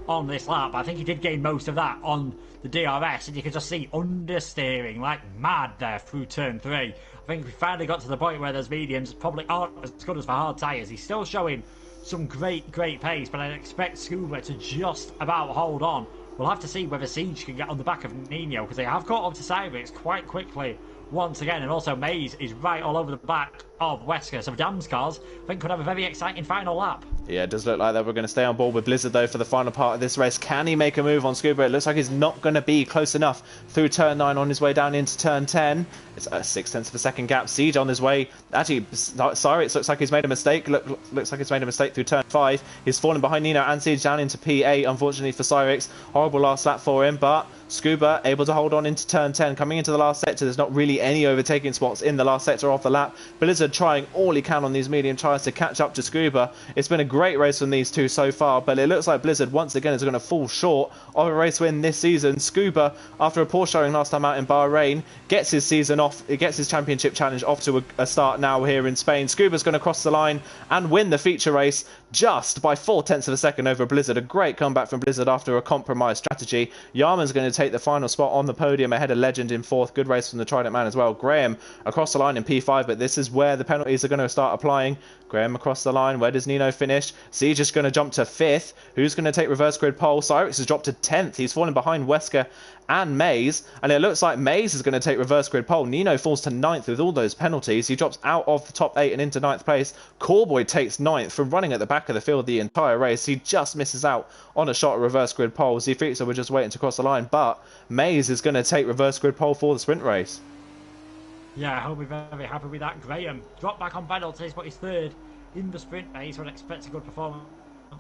on this lap. I think he did gain most of that on the DRS, and you can just see understeering like mad there through turn 3. I think we finally got to the point where those mediums probably aren't as good as for hard tyres. He's still showing some great pace, but I expect Scuba to just about hold on. We'll have to see whether Siege can get on the back of Nino, because they have caught up to Cyrix quite quickly once again, and also Maze is right all over the back of Wesker. So Dam's cars, I think, could have a very exciting final lap. Yeah, it does look like that. We're going to stay on board with Blizzard, though, for the final part of this race. Can he make a move on Scuba? It looks like he's not going to be close enough through turn 9 on his way down into turn 10. It's a 0.6 of a second gap. Siege on his way. Actually, sorry, it looks like he's made a mistake. Looks like he's made a mistake through turn 5. He's fallen behind Nino and Siege down into P8, unfortunately for Cyrix. Horrible last lap for him, but Scuba able to hold on into turn 10. Coming into the last sector, there's not really any overtaking spots in the last sector of the lap. Blizzard Blizzard trying all he can on these medium tires to catch up to Scuba. It's been a great race from these two so far, but it looks like Blizzard once again is going to fall short of a race win this season. Scuba, after a poor showing last time out in Bahrain, gets his season off, it gets his championship challenge off to a start now here in Spain. Scuba's going to cross the line and win the feature race just by 0.4 of a second over Blizzard. A great comeback from Blizzard after a compromised strategy. Yarman's going to take the final spot on the podium ahead of Legend in 4th. Good race from the Trident man as well. Graham across the line in P5, but this is where the penalties are going to start applying. Graham across the line. Where does Nino finish? Siege is going to jump to 5th. Who's going to take reverse grid pole? Cyrix has dropped to 10th. He's fallen behind Wesker and Maze, and it looks like Maze is going to take reverse grid pole. Nino falls to 9th with all those penalties. He drops out of the top 8 and into 9th place. Callboy takes 9th from running at the back of the field the entire race. He just misses out on a shot at reverse grid pole. Zfrixa were just waiting to cross the line, but Maze is going to take reverse grid pole for the sprint race. Yeah, I'll be very happy with that. Graham dropped back on penalties, but he's 3rd in the sprint race. Would expect a good performance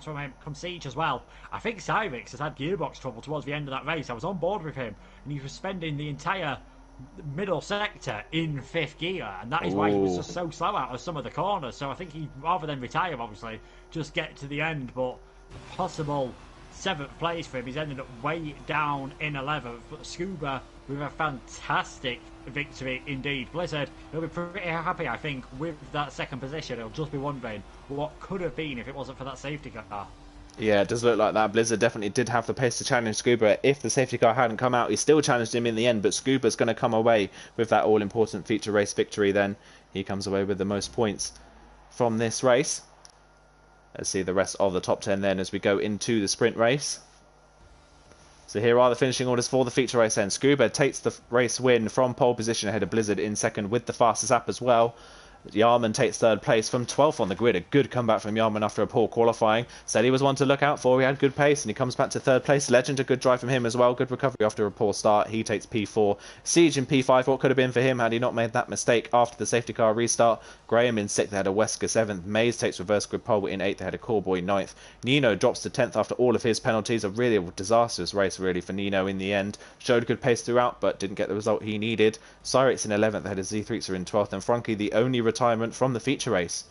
from Siege as well. I think Cyrix has had gearbox trouble towards the end of that race. I was on board with him, and he was spending the entire middle sector in 5th gear, and that is why he was just so slow out of some of the corners. So I think he, rather than retire, obviously, just get to the end. But possible 7th place for him. He's ended up way down in 11th. But Scuba with a fantastic victory indeed. Blizzard, he'll be pretty happy, I think, with that 2nd position. He'll just be wondering what could have been if it wasn't for that safety car. Yeah, it does look like that. Blizzard definitely did have the pace to challenge Scuba. If the safety car hadn't come out, he still challenged him in the end, but Scuba's going to come away with that all-important feature race victory then. He comes away with the most points from this race. Let's see the rest of the top 10 then as we go into the sprint race. So here are the finishing orders for the feature race then. Scuba takes the race win from pole position ahead of Blizzard in 2nd with the fastest lap as well. Yarman takes 3rd place from 12th on the grid. A good comeback from Yarman after a poor qualifying. Said he was one to look out for. He had good pace and he comes back to 3rd place. Legend, a good drive from him as well. Good recovery after a poor start. He takes P4. Siege in P5. What could have been for him had he not made that mistake after the safety car restart. Graham in 6th ahead of Wesker 7th. Maze takes reverse grid pole in 8th ahead of Callboy 9th. Nino drops to 10th after all of his penalties. A really disastrous race really for Nino in the end. Showed good pace throughout but didn't get the result he needed. Cyrix in 11th ahead of Z3 in 12th. And Frankie, the only retirement from the feature race.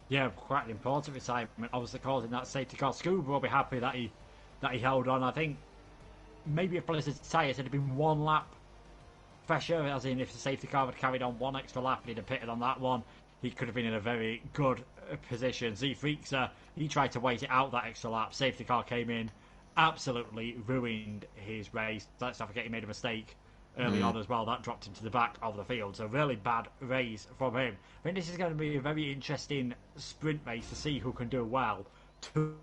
Yeah, quite an important retirement. Obviously causing that safety car. Scuba will be happy that he held on. I think maybe if Blizzard's tyres had been 1 lap fresher, as in if the safety car had carried on 1 extra lap and he'd have pitted on that one, he could have been in a very good position. Zfrixa, he tried to wait it out that extra lap. Safety car came in, absolutely ruined his race. Let's not forget he made a mistake early on as well. That dropped into the back of the field. So really bad race from him. I think this is going to be a very interesting sprint race to see who can do well. Two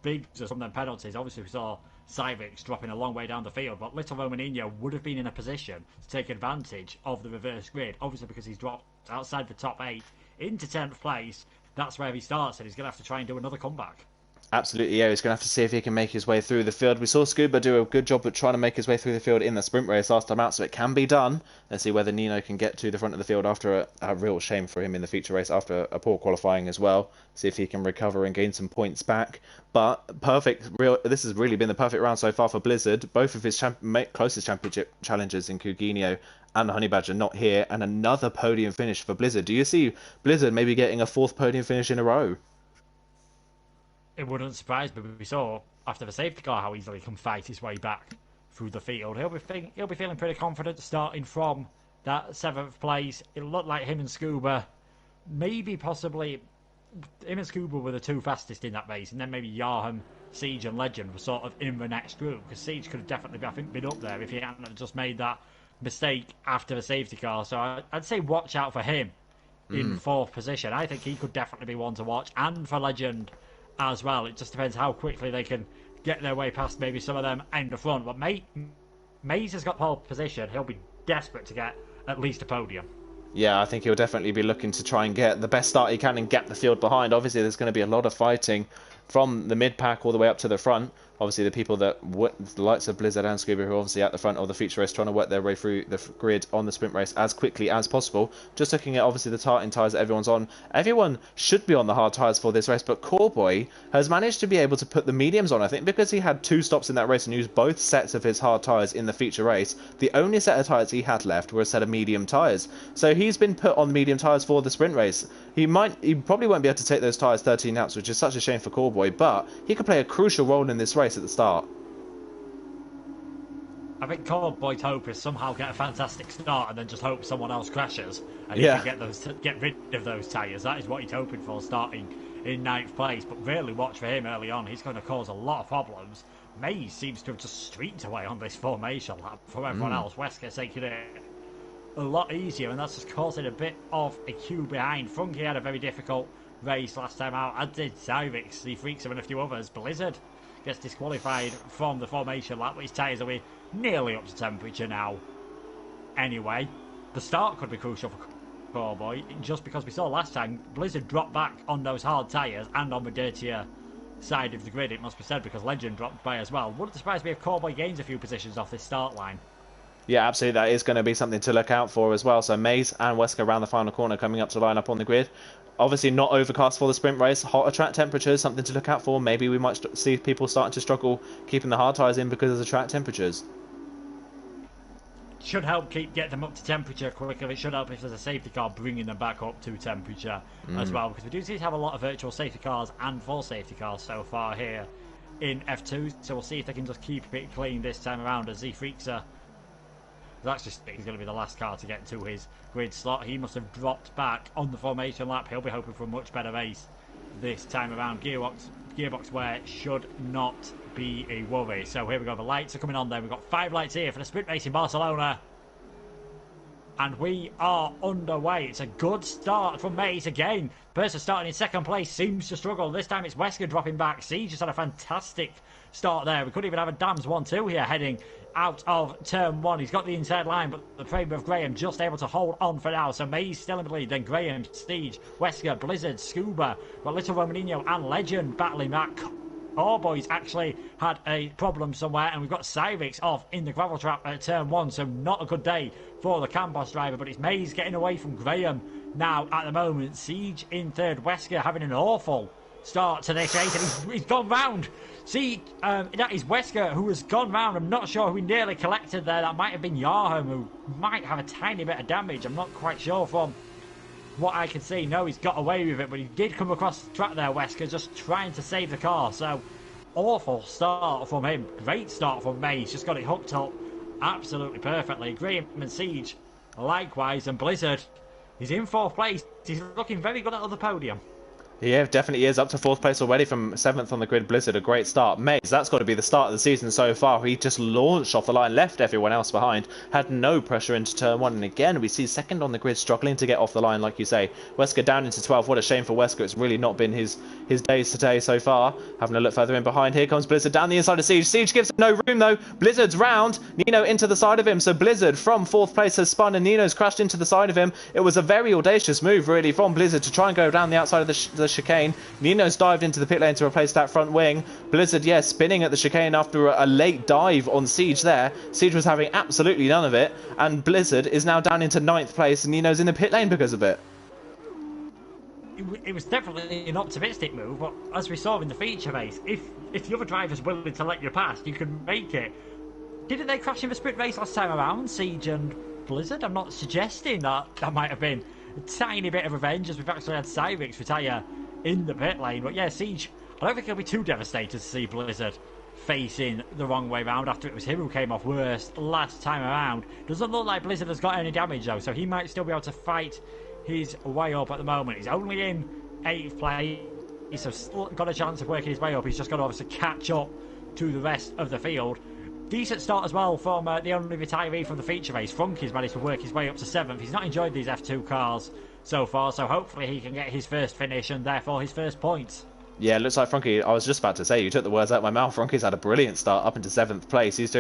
big from them penalties. Obviously we saw Cyrix dropping a long way down the field, but Little Romaninho would have been in a position to take advantage of the reverse grid. Obviously because he's dropped outside the top 8 into 10th place. That's where he starts and he's going to have to try and do another comeback. Absolutely, yeah. He's going to have to see if he can make his way through the field. We saw Scuba do a good job at trying to make his way through the field in the sprint race last time out, so it can be done. Let's see whether Nino can get to the front of the field after a real shame for him in the feature race after a poor qualifying as well. See if he can recover and gain some points back. But this has really been the perfect round so far for Blizzard. Both of his closest championship challengers in Coutinho and the Honey Badger not here, and another podium finish for Blizzard. Do you see Blizzard maybe getting a 4th podium finish in a row? It wouldn't surprise me. We saw after the safety car how easily he can fight his way back through the field. He'll be feeling pretty confident starting from that 7th place. It looked like him and Scuba, maybe possibly him and Scuba were the 2 fastest in that race, and then maybe Yarham, Siege and Legend were sort of in the next group, because Siege could have definitely, I think, been up there if he hadn't just made that mistake after the safety car. So I'd say watch out for him in 4th position. I think he could definitely be one to watch, and for Legend as well. It just depends how quickly they can get their way past maybe some of them in the front. But Maze has got pole position. He'll be desperate to get at least a podium. Yeah, I think he'll definitely be looking to try and get the best start he can and get the field behind. Obviously, there's going to be a lot of fighting from the mid-pack all the way up to the front. obviously the people that the likes of Blizzard and Scuba, who are obviously at the front of the feature race, trying to work their way through the grid on the sprint race as quickly as possible. Just looking at obviously the tartan tyres that everyone's on, everyone should be on the hard tyres for this race, but Coreboy has managed to be able to put the mediums on. I think because he had 2 stops in that race and used both sets of his hard tyres in the feature race, the only set of tyres he had left were a set of medium tyres. So he's been put on medium tyres for the sprint race. He probably won't be able to take those tyres 13 laps, which is such a shame for Coreboy, but he could play a crucial role in this race at the start. I think Coreboy's hope is somehow get a fantastic start and then just hope someone else crashes and he can get rid of those tyres. That is what he's hoping for, starting in 9th place. But really watch for him early on. He's going to cause a lot of problems. Mays seems to have just streaked away on this formation lap from everyone else. Wesker taking it a lot easier, and that's just causing a bit of a queue behind. Funky had a very difficult race last time out, as did Cyrix, the Freaks and a few others. Blizzard gets disqualified from the formation lap, but his tyres are nearly up to temperature now. Anyway, the start could be crucial for Coreboy, just because we saw last time Blizzard dropped back on those hard tyres and on the dirtier side of the grid, it must be said, because Legend dropped by as well. Wouldn't surprise me if Coreboy gains a few positions off this start line. Yeah, absolutely. That is going to be something to look out for as well. So Mays and Wesker around the final corner coming up to line up on the grid. Obviously not overcast for the sprint race. Hotter track temperatures, something to look out for. Maybe we might see people starting to struggle keeping the hard tyres in because of the track temperatures. Should help get them up to temperature quicker. It should help if there's a safety car bringing them back up to temperature as well, because we do seem to have a lot of virtual safety cars and full safety cars so far here in F2, so we'll see if they can just keep it clean this time around, as Z-Freakser, that's just he's going to be the last car to get to his grid slot. He must have dropped back on the formation lap. He'll be hoping for a much better race this time around. Gearbox wear should not be a worry. So here we go, the lights are coming on there. We've got 5 lights here for the sprint race in Barcelona. And we are underway. It's a good start from Mays again. Person starting in 2nd place seems to struggle. This time it's Wesker dropping back. Siege just had a fantastic start there. We couldn't even have a Dams 1-2 here heading out of turn 1. He's got the inside line, but the frame of Graham just able to hold on for now. So Mays still in the lead. Then Graham, Siege, Wesker, Blizzard, Scuba. Got Little Romanino and Legend battling that. Coreboy's actually had a problem somewhere, and we've got Cyrix off in the gravel trap at turn 1, so not a good day for the Campos driver, but it's Mays getting away from Graham now at the moment. Siege in 3rd, Wesker having an awful start to this race, and he's gone round. See, that is Wesker who has gone round. I'm not sure who he nearly collected there. That might have been Yarham, who might have a tiny bit of damage. I'm not quite sure from what I can see. No, he's got away with it, but he did come across the track there, Wesker, just trying to save the car. So, awful start from him. Great start from May. He's just got it hooked up absolutely perfectly. Graham and Siege, likewise, and Blizzard, he's in 4th place. He's looking very good at the podium. Yeah, definitely is. Up to 4th place already from 7th on the grid. Blizzard, a great start. Mays, that's got to be the start of the season so far. He just launched off the line, left everyone else behind, had no pressure into turn 1. And again, we see 2nd on the grid struggling to get off the line, like you say. Wesker down into 12. What a shame for Wesker. It's really not been his days today so far. Having a look further in behind. Here comes Blizzard down the inside of Siege. Siege gives him no room, though. Blizzard's round. Nino into the side of him. So Blizzard from 4th place has spun, and Nino's crashed into the side of him. It was a very audacious move, really, from Blizzard to try and go down the outside of the chicane. Nino's dived into the pit lane to replace that front wing. Blizzard, yes, spinning at the chicane after a late dive on Siege there. Siege was having absolutely none of it, and Blizzard is now down into 9th place, and Nino's in the pit lane because of it. It was definitely an optimistic move, but as we saw in the feature race, if the other driver's willing to let you pass, you can make it. Didn't they crash in the sprint race last time around, Siege and Blizzard? I'm not suggesting that might have been a tiny bit of revenge, as we've actually had Cyrix retire in the pit lane. But yeah, Siege, I don't think he'll be too devastated to see Blizzard facing the wrong way round after it was him who came off worst last time around. Doesn't look like Blizzard has got any damage though, so he might still be able to fight his way up at the moment. He's only in 8th place. He's still got a chance of working his way up. He's just got to obviously catch up to the rest of the field. Decent start as well from the only retiree from the feature race. Funky's managed to work his way up to 7th. He's not enjoyed these F2 cars so far, so hopefully he can get his first finish and therefore his first points. Yeah, it looks like Frankie. I was just about to say, you took the words out of my mouth. Frankie's had a brilliant start up into 7th place. He's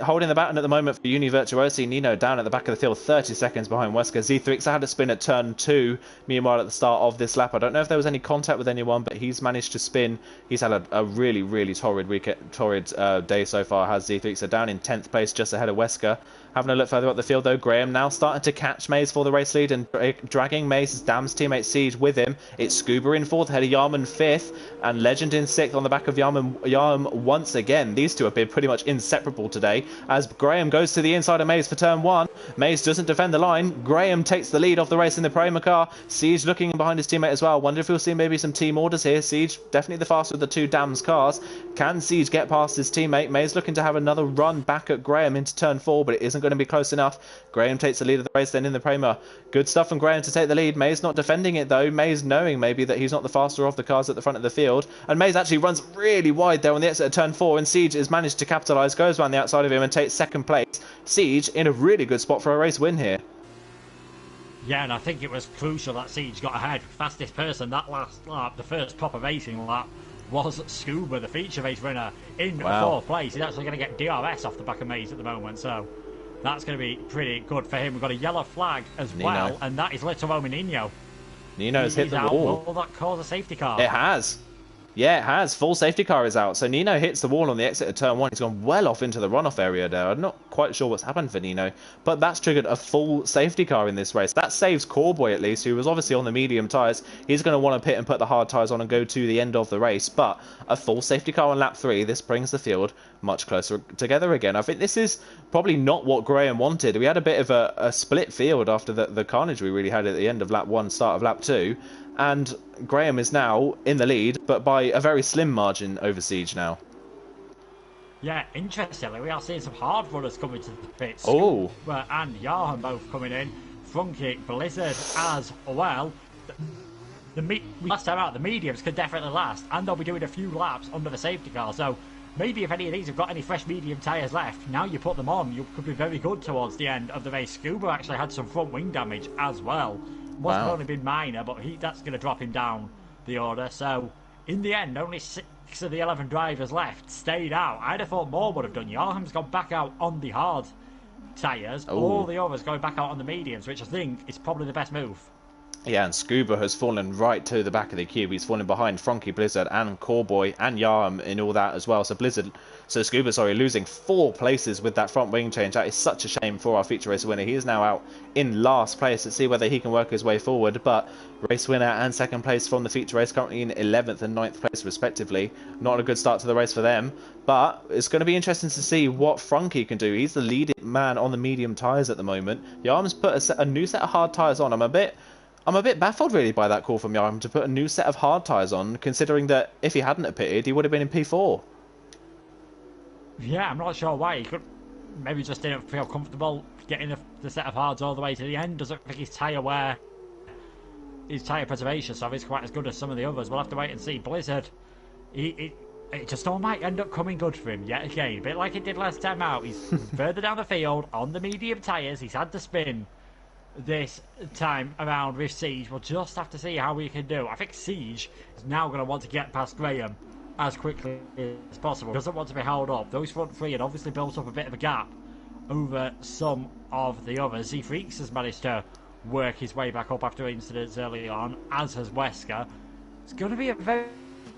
holding the baton at the moment for Uni Virtuosi. Nino down at the back of the field, 30 seconds behind Wesker. Z3X had a spin at turn 2. Meanwhile, at the start of this lap, I don't know if there was any contact with anyone, but he's managed to spin. He's had a really, really torrid day so far. Has Z3X so down in 10th place, just ahead of Wesker. Having a look further up the field, though, Graham now starting to catch Maze for the race lead and dragging Maze's Dam's teammate Siege with him. It's Scuba in 4th, ahead of Yarman 5th, and Legend in 6th on the back of Yarman once again. These two have been pretty much inseparable today, as Graham goes to the inside of Maze for turn 1. Maze doesn't defend the line. Graham takes the lead off the race in the Prema car. Siege looking behind his teammate as well. Wonder if we'll see maybe some team orders here. Siege definitely the faster of the two Dam's cars. Can Siege get past his teammate? Maze looking to have another run back at Graham into turn 4, but it isn't going to be close enough. Graham takes the lead of the race then in the Prema. Good stuff from Graham to take the lead. Maze not defending it though. Maze knowing maybe that he's not the faster of the cars at the front of the field. And Maze actually runs really wide there on the exit of turn 4, and Siege has managed to capitalise, goes around the outside of him and takes 2nd place. Siege in a really good spot for a race win here. Yeah, and I think it was crucial that Siege got ahead. Fastest person that last lap, the first proper racing lap, was Scuba, the feature race winner, in 4th place. He's actually going to get DRS off the back of Maze at the moment, so that's going to be pretty good for him. We've got a yellow flag as well, and that is Little Roman Nino. Nino's hit the wall. Will that cause a safety car? It has. Yeah, it has. Full safety car is out. So Nino hits the wall on the exit of turn 1. He's gone well off into the runoff area there. I'm not quite sure what's happened for Nino, but that's triggered a full safety car in this race. That saves Coreboy at least, who was obviously on the medium tyres. He's going to want to pit and put the hard tyres on and go to the end of the race, but a full safety car on lap 3, this brings the field much closer together again. I think this is probably not what Graham wanted. We had a bit of a split field after the carnage we really had at the end of lap 1, start of lap 2. And Graham is now in the lead, but by a very slim margin over Siege now. Yeah, interestingly, we are seeing some hard runners coming to the pits. Oh. And Yarhan both coming in. Funky, Blizzard as well. Last time out, the mediums could definitely last, and they'll be doing a few laps under the safety car. So maybe if any of these have got any fresh medium tyres left, now you put them on, you could be very good towards the end of the race. Scuba actually had some front wing damage as well. Wasn't only been minor, but that's going to drop him down the order. So, in the end, only 6 of the 11 drivers left stayed out. I'd have thought more would have done. Yarham's gone back out on the hard tyres. All the others going back out on the mediums, which I think is probably the best move. Yeah, and Scuba has fallen right to the back of the queue. He's fallen behind Frankie, Blizzard, and Coreboy, and Yarm in all that as well. So Scuba, losing 4 places with that front wing change. That is such a shame for our feature race winner. He is now out in last place. Let's see whether he can work his way forward. But race winner and 2nd place from the feature race, currently in 11th and 9th place respectively. Not a good start to the race for them. But it's going to be interesting to see what Frankie can do. He's the leading man on the medium tyres at the moment. Yarm's put a new set of hard tyres on. I'm a bit baffled really by that call from Yarm to put a new set of hard tyres on, considering that if he hadn't have pitted, he would have been in P4. Yeah, I'm not sure why. He could maybe just didn't feel comfortable getting the set of hards all the way to the end. Doesn't think his tyre preservation stuff is quite as good as some of the others. We'll have to wait and see. Blizzard, it just all might end up coming good for him yet again. A bit like it did last time out. He's further down the field on the medium tyres. He's had to spin this time around with Siege. We'll just have to see how we can do. I think Siege is now going to want to get past Graham as quickly as possible. Doesn't want to be held up. Those front 3 had obviously built up a bit of a gap over some of the others. Z-Freaks has managed to work his way back up after incidents early on, as has Wesker. It's going to be a very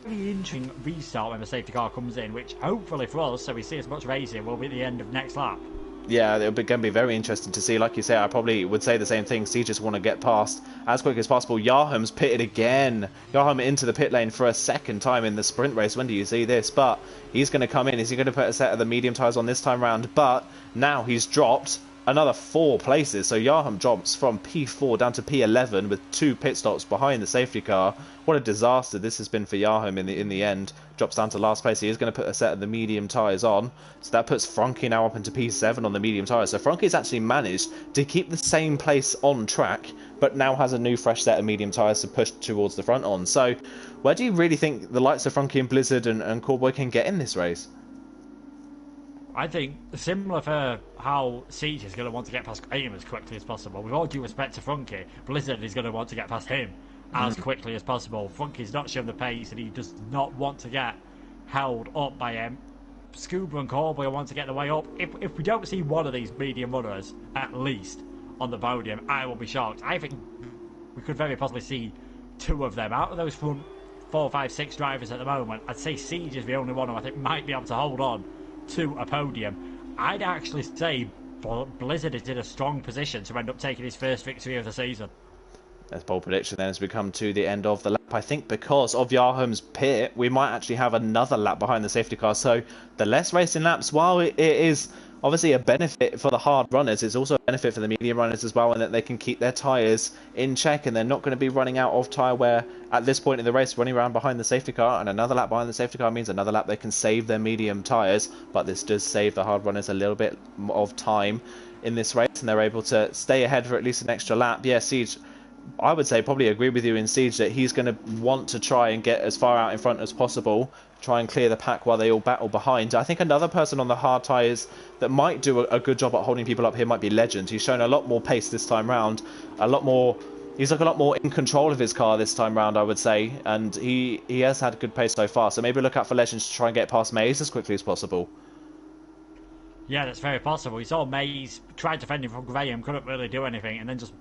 interesting restart when the safety car comes in, which hopefully for us, so we see as much racing, will be at the end of next lap. Yeah, it'll be going to be very interesting to see. Like you say, I probably would say the same thing. Siege just want to get past as quick as possible. Yarham's pitted again. Yarham into the pit lane for a 2nd time in the sprint race. When do you see this? But he's going to come in. Is he going to put a set of the medium tyres on this time round? But now he's dropped another 4 places. So Yarham drops from P4 down to P11 with 2 pit stops behind the safety car. What a disaster this has been for Yarham in the end. Drops down to last place. He is going to put a set of the medium tyres on. So that puts Frankie now up into P7 on the medium tyres. So Frankie's actually managed to keep the same place on track, but now has a new fresh set of medium tyres to push towards the front on. So where do you really think the likes of Frankie and Blizzard and Coreboy can get in this race? I think similar for how Siege is going to want to get past Graham as quickly as possible. With all due respect to Frankie, Blizzard is going to want to get past him as quickly as possible. Funky's not shown the pace, and he does not want to get held up by him. Scuba and Corby want to get the way up. If we don't see one of these medium runners, at least, on the podium, I will be shocked. I think we could very possibly see 2 of them. Out of those front 4, 5, 6 drivers at the moment, I'd say Siege is the only one who I think might be able to hold on to a podium. I'd actually say Blizzard is in a strong position to end up taking his first victory of the season. That's bold prediction then as we come to the end of the lap. I think because of Yaham's pit, we might actually have another lap behind the safety car. So the less racing laps, while it is obviously a benefit for the hard runners, it's also a benefit for the medium runners as well, and that they can keep their tyres in check and they're not going to be running out of tyre wear at this point in the race, running around behind the safety car. And another lap behind the safety car means another lap they can save their medium tyres, but this does save the hard runners a little bit of time in this race, and they're able to stay ahead for at least an extra lap. Yeah, Siege, I would say probably agree with you in Siege that he's going to want to try and get as far out in front as possible, try and clear the pack while they all battle behind. I think another person on the hard tyres that might do a good job at holding people up here might be Legend. He's shown a lot more pace this time round, he's like a lot more in control of his car this time round, I would say, and he has had good pace so far. So maybe look out for Legend to try and get past Maze as quickly as possible. Yeah, that's very possible. We saw Maze tried defending from Graham, couldn't really do anything, and then just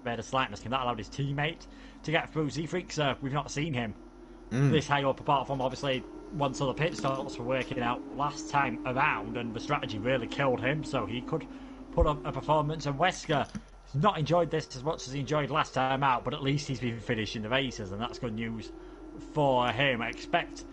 made a slight mistake, and that allowed his teammate to get through. Z-Freaks, we've not seen him this high up, apart from obviously once all the pit stops were working out last time around, and the strategy really killed him, so he could put up a performance. And Wesker has not enjoyed this as much as he enjoyed last time out, but at least he's been finishing the races, and that's good news for him. I expect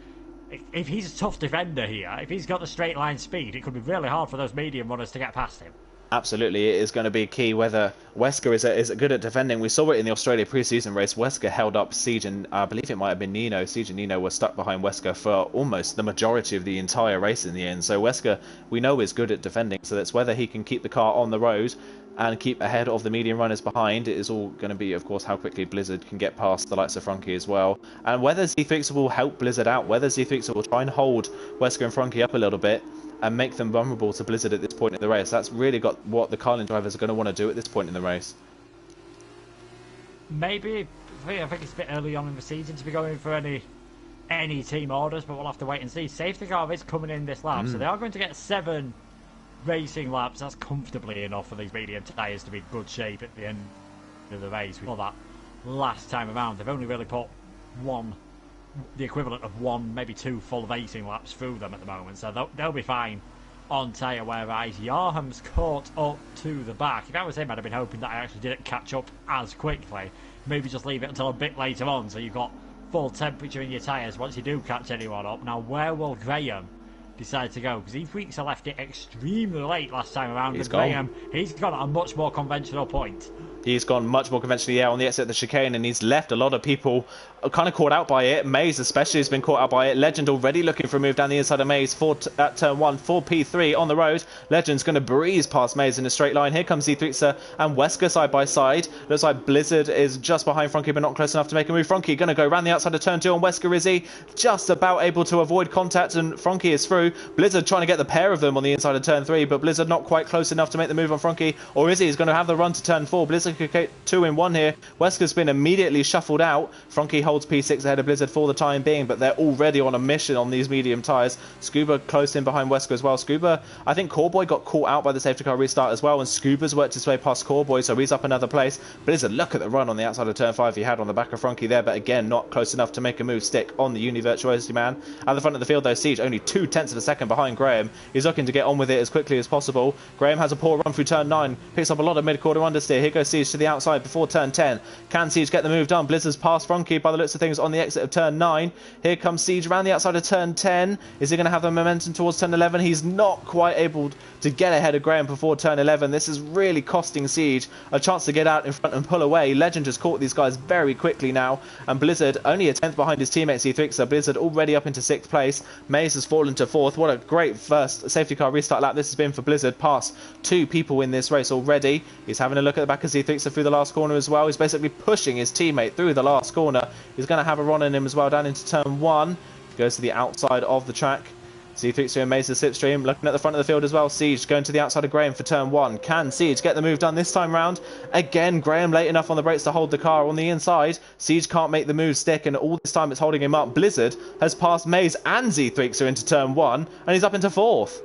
if he's a tough defender here, if he's got the straight line speed, it could be really hard for those medium runners to get past him. Absolutely, it is going to be key whether Wesker is good at defending. We saw it in the Australia pre-season race. Wesker held up Siege, and I believe it might have been Nino. Siege and Nino were stuck behind Wesker for almost the majority of the entire race in the end. So Wesker, we know, is good at defending. So that's whether he can keep the car on the road and keep ahead of the medium runners behind. It is all going to be, of course, how quickly Blizzard can get past the likes of Frankie as well. And whether Z-Fixer will help Blizzard out, whether Z-Fixer will try and hold Wesker and Frankie up a little bit and make them vulnerable to Blizzard at this point in the race. That's really got what the Carlin drivers are going to want to do at this point in the race. Maybe, I think it's a bit early on in the season to be going for any team orders, but we'll have to wait and see. Safety car is coming in this lap, so they are going to get 7 racing laps. That's comfortably enough for these medium tyres to be in good shape at the end of the race. We saw that last time around. They've only really put the equivalent of 1, maybe 2 full racing laps through them at the moment, so they'll be fine on tyre wear rise. Yarham's caught up to the back. If I was him, I'd have been hoping that I actually didn't catch up as quickly. Maybe just leave it until a bit later on, so you've got full temperature in your tyres once you do catch anyone up. Now, where will Graham decide to go? Because Z-Freaks left it extremely late last time around. He's Graham, he's gone at a much more conventional point. He's gone much more conventionally on the exit of the chicane, and he's left a lot of people kind of caught out by it. Maze especially has been caught out by it. Legend already looking for a move down the inside of Maze at turn 1 for P3 on the road. Legend's going to breeze past Maze in a straight line. Here comes Z3 and Wesker side by side. Looks like Blizzard is just behind Frankie, but not close enough to make a move. Frankie going to go around the outside of turn 2 on Wesker. Is he just about able to avoid contact, and Frankie is through. Blizzard trying to get the pair of them on the inside of turn 3, but Blizzard not quite close enough to make the move on Frankie. Or is he? He's going to have the run to turn 4. Blizzard could get 2 in 1 here. Wesker's been immediately shuffled out. Frankie holds P6 ahead of Blizzard for the time being, but they're already on a mission on these medium tyres. Scuba close in behind Wesker as well. Scuba, I think Corboy got caught out by the safety car restart as well, and Scuba's worked his way past Corboy, so he's up another place. Blizzard, look at the run on the outside of turn 5 he had on the back of Frankie there, but again, not close enough to make a move stick on the Uni Virtuosity man. At the front of the field though, Siege only 0.2 of a second behind Graham. He's looking to get on with it as quickly as possible. Graham has a poor run through turn 9, picks up a lot of mid-quarter understeer. Here goes Siege to the outside before turn 10. Can Siege get the move done? Blizzard's past Frankie by the looks of things on the exit of turn 9. Here comes Siege around the outside of turn 10. Is he going to have the momentum towards turn 11? He's not quite able to get ahead of Graham before turn 11. This is really costing Siege a chance to get out in front and pull away. Legend has caught these guys very quickly now, and Blizzard only a 10th behind his teammate Z3, so Blizzard already up into 6th place. Maze has fallen to 4th. What a great first safety car restart lap this has been for Blizzard. Past 2 people in this race already. He's having a look at the back of Z3 through the last corner as well. He's basically pushing his teammate through the last corner. He's going to have a run in him as well down into turn 1. Goes to the outside of the track. Z3 and Maze's slipstream looking at the front of the field as well. Siege going to the outside of Graham for turn 1. Can Siege get the move done this time round? Again, Graham late enough on the brakes to hold the car on the inside. Siege can't make the move stick, and all this time it's holding him up. Blizzard has passed Maze and Z3 into turn 1, and he's up into 4th.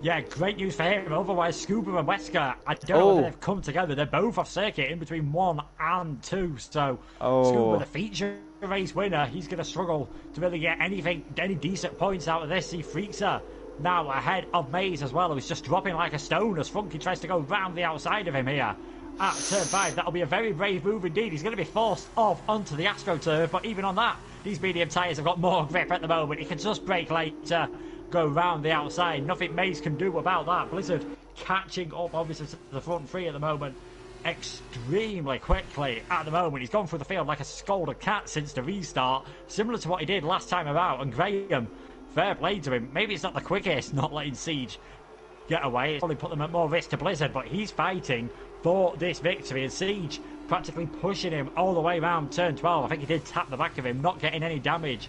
Yeah, great news for him. Otherwise, Scuba and Wesker, I don't know whether they've come together. They're both off circuit in between 1 and 2. So, Scuba, the feature race winner, he's going to struggle to really get any decent points out of this. He freaks her now ahead of Maze as well, who's just dropping like a stone as Funky tries to go round the outside of him here at turn 5. That'll be a very brave move indeed. He's going to be forced off onto the AstroTurf, but even on that, these medium tyres have got more grip at the moment. He can just brake later, go round the outside. Nothing Maze can do about that. Blizzard catching up obviously to the front three at the moment extremely quickly at the moment. He's gone through the field like a scolded cat since the restart, similar to what he did last time about. And Graham, fair play to him. Maybe it's not the quickest not letting Siege get away. It's probably put them at more risk to Blizzard, but he's fighting for this victory, and Siege practically pushing him all the way around turn 12. I think he did tap the back of him, not getting any damage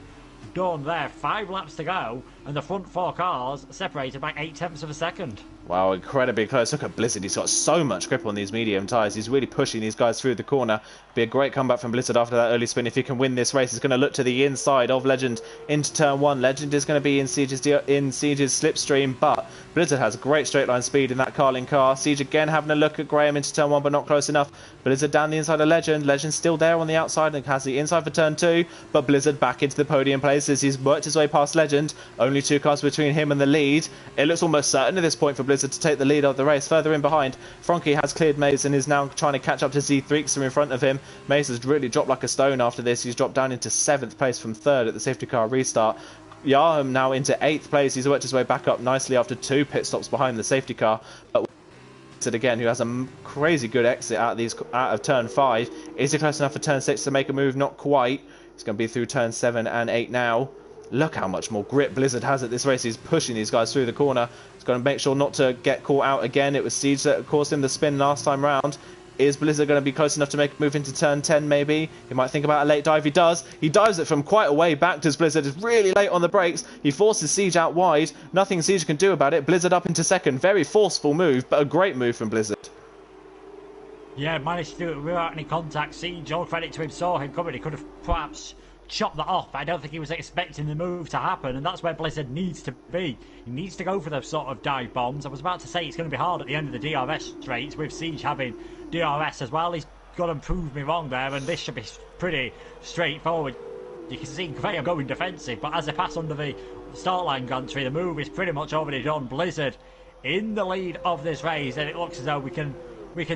done there. 5 laps to go, and the front 4 cars separated by 0.8 of a second. Wow, incredibly close. Look at Blizzard. He's got so much grip on these medium tyres. He's really pushing these guys through the corner. Be a great comeback from Blizzard after that early spin. If he can win this race, he's going to look to the inside of Legend into turn 1. Legend is going to be in Siege's slipstream, but Blizzard has great straight line speed in that Carling car. Siege again having a look at Graham into turn 1, but not close enough. Blizzard down the inside of Legend. Legend's still there on the outside and has the inside for turn 2, but Blizzard back into the podium places. He's worked his way past Legend. Only 2 cars between him and the lead. It looks almost certain at this point for Blizzard to take the lead of the race. Further in behind, Frankie has cleared Maze and is now trying to catch up to Z3 in front of him. Maze has really dropped like a stone after this. He's dropped down into 7th place from 3rd at the safety car restart. Yaham now into 8th place. He's worked his way back up nicely after 2 pit stops behind the safety car. But again, who has a crazy good exit out of turn 5. Is he close enough for turn 6 to make a move? Not quite. It's going to be through turn 7 and 8 now. Look how much more grip Blizzard has at this race. He's pushing these guys through the corner. He's going to make sure not to get caught out again. It was Siege that caused him the spin last time round. Is Blizzard going to be close enough to make a move into turn 10 maybe? He might think about a late dive. He does. He dives it from quite a way back as Blizzard is really late on the brakes. He forces Siege out wide. Nothing Siege can do about it. Blizzard up into 2nd. Very forceful move, but a great move from Blizzard. Yeah, managed to do it without any contact. Siege, all credit to him, saw him coming. He could have perhaps chopped that off. I don't think he was expecting the move to happen, and that's where Blizzard needs to be. He needs to go for those sort of dive bombs. I was about to say it's going to be hard at the end of the DRS straights with Siege having DRS as well. He's got to prove me wrong there, and this should be pretty straightforward. You can see Graham going defensive, but as they pass under the start line gantry, the move is pretty much already done. Blizzard in the lead of this race, and it looks as though we can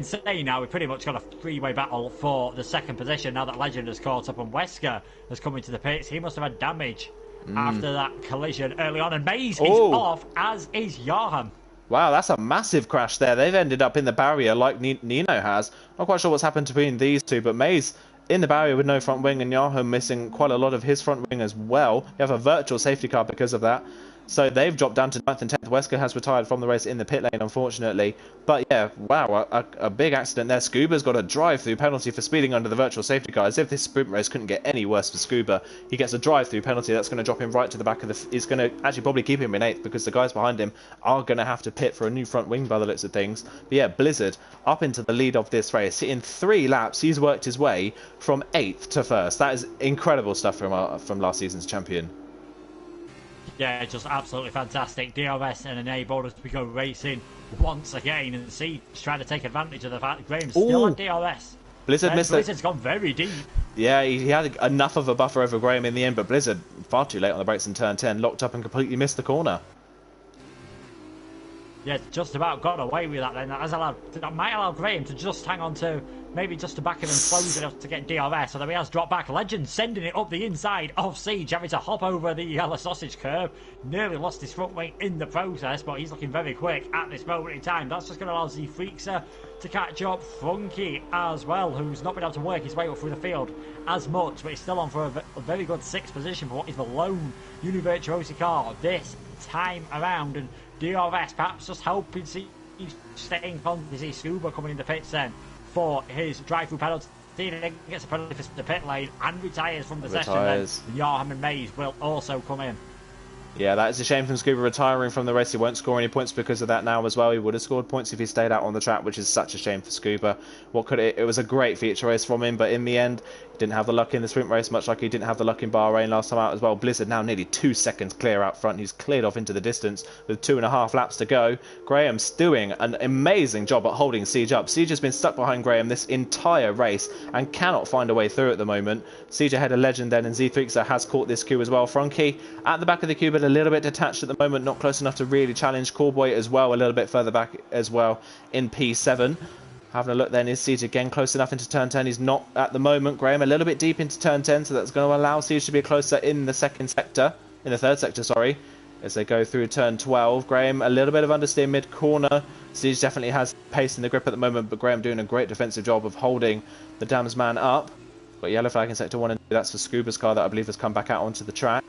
say now we've pretty much got a 3-way battle for the 2nd position now that Legend has caught up, and Wesker has come into the pits. He must have had damage after that collision early on, and Maze is off, as is Yaham. Wow, that's a massive crash there. They've ended up in the barrier like Nino has. Not quite sure what's happened between these two, but Maze in the barrier with no front wing, and Yaham missing quite a lot of his front wing as well. You have a virtual safety car because of that. So they've dropped down to 9th and 10th. Wesker has retired from the race in the pit lane, unfortunately. But yeah, wow, a big accident there. Scuba's got a drive-through penalty for speeding under the virtual safety car. As if this sprint race couldn't get any worse for Scuba. He gets a drive-through penalty. That's going to drop him right to the back of the... It's going to actually probably keep him in 8th because the guys behind him are going to have to pit for a new front wing by the looks of things. But yeah, Blizzard up into the lead of this race. In 3 laps, he's worked his way from 8th to 1st. That is incredible stuff from last season's champion. Yeah, just absolutely fantastic. DRS and enabled as we go racing once again, and Siege trying to take advantage of the fact that Graham's still on DRS. Blizzard's gone very deep. Yeah, he had enough of a buffer over Graham in the end, but Blizzard far too late on the brakes in turn 10, locked up and completely missed the corner. Yeah, just about got away with that then. That might allow Graham to just hang on to, maybe just to back him and close enough to get DRS, although he has dropped back. Legend sending it up the inside of Siege, having to hop over the yellow sausage curve. Nearly lost his front wing in the process, but he's looking very quick at this moment in time. That's just going to allow Z-Freakser to catch up. Funky as well, who's not been able to work his way up through the field as much, but he's still on for a very good 6th position for what is the lone Univirtuosi car this time around. And DRS perhaps just helping Siege staying on. You see Scuba coming in the pits then for his drive-through penalty. Then gets a penalty for the pit lane and retires from the session. Then Yaham and Maze will also come in. Yeah, that is a shame from Scuba retiring from the race. He won't score any points because of that now as well. He would have scored points if he stayed out on the track, which is such a shame for Scuba. It was a great feature race from him, but in the end, he didn't have the luck in the sprint race, much like he didn't have the luck in Bahrain last time out as well. Blizzard now nearly 2 seconds clear out front. He's cleared off into the distance with 2.5 laps to go. Graham's doing an amazing job at holding Siege up. Siege has been stuck behind Graham this entire race and cannot find a way through at the moment. Siege ahead of Legend then, and Z3 has caught this queue as well. Frankie at the back of the queue, but a little bit detached at the moment, not close enough to really challenge. Callboy as well, a little bit further back as well in P7. Having a look then, is Siege again close enough into turn 10? He's not at the moment. Graham a little bit deep into turn 10, so that's going to allow Siege to be closer in the third sector, sorry, as they go through turn 12. Graham a little bit of understeer mid-corner. Siege definitely has pace in the grip at the moment, but Graham doing a great defensive job of holding the Dams man up. Got yellow flag in sector 1 and 2. That's for Scuba's car that I believe has come back out onto the track.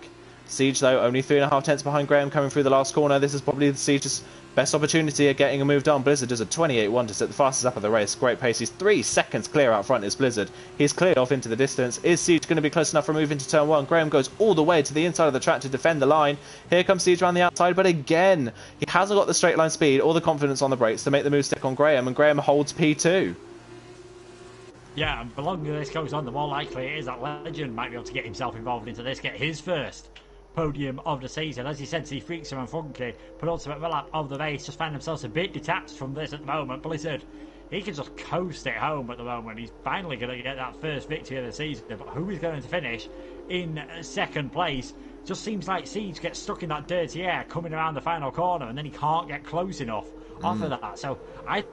Siege, though, only 3.5 tenths behind Graham coming through the last corner. This is probably Siege's best opportunity at getting a move done. Blizzard does a 28.1 to set the fastest up of the race. Great pace. He's 3 seconds clear out front is Blizzard. He's cleared off into the distance. Is Siege going to be close enough for a move into turn 1? Graham goes all the way to the inside of the track to defend the line. Here comes Siege around the outside, but again, he hasn't got the straight line speed or the confidence on the brakes to make the move stick on Graham, and Graham holds P2. Yeah, and the longer this goes on, the more likely it is that Legend might be able to get himself involved into this, get his first podium of the season. As you said, see Freakster and Funky, penultimate lap of the race, just find themselves a bit detached from this at the moment. Blizzard, he can just coast it home at the moment. He's finally going to get that first victory of the season, but who is going to finish in second place? Just seems like Siege gets stuck in that dirty air coming around the final corner, and then he can't get close enough off of that. So I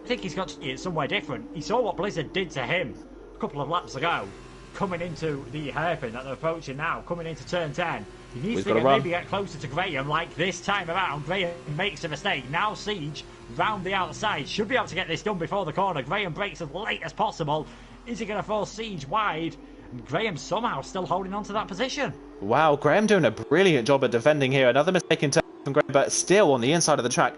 think he's got to see it somewhere different. He saw what Blizzard did to him a couple of laps ago, coming into the hairpin that they're approaching now, coming into turn 10. He needs to maybe get closer to Graham, like this time around. Graham makes a mistake. Now Siege, round the outside, should be able to get this done before the corner. Graham breaks as late as possible. Is he going to force Siege wide? And Graham somehow still holding on to that position. Wow, Graham doing a brilliant job at defending here. Another mistake in turn from Graham, but still on the inside of the track.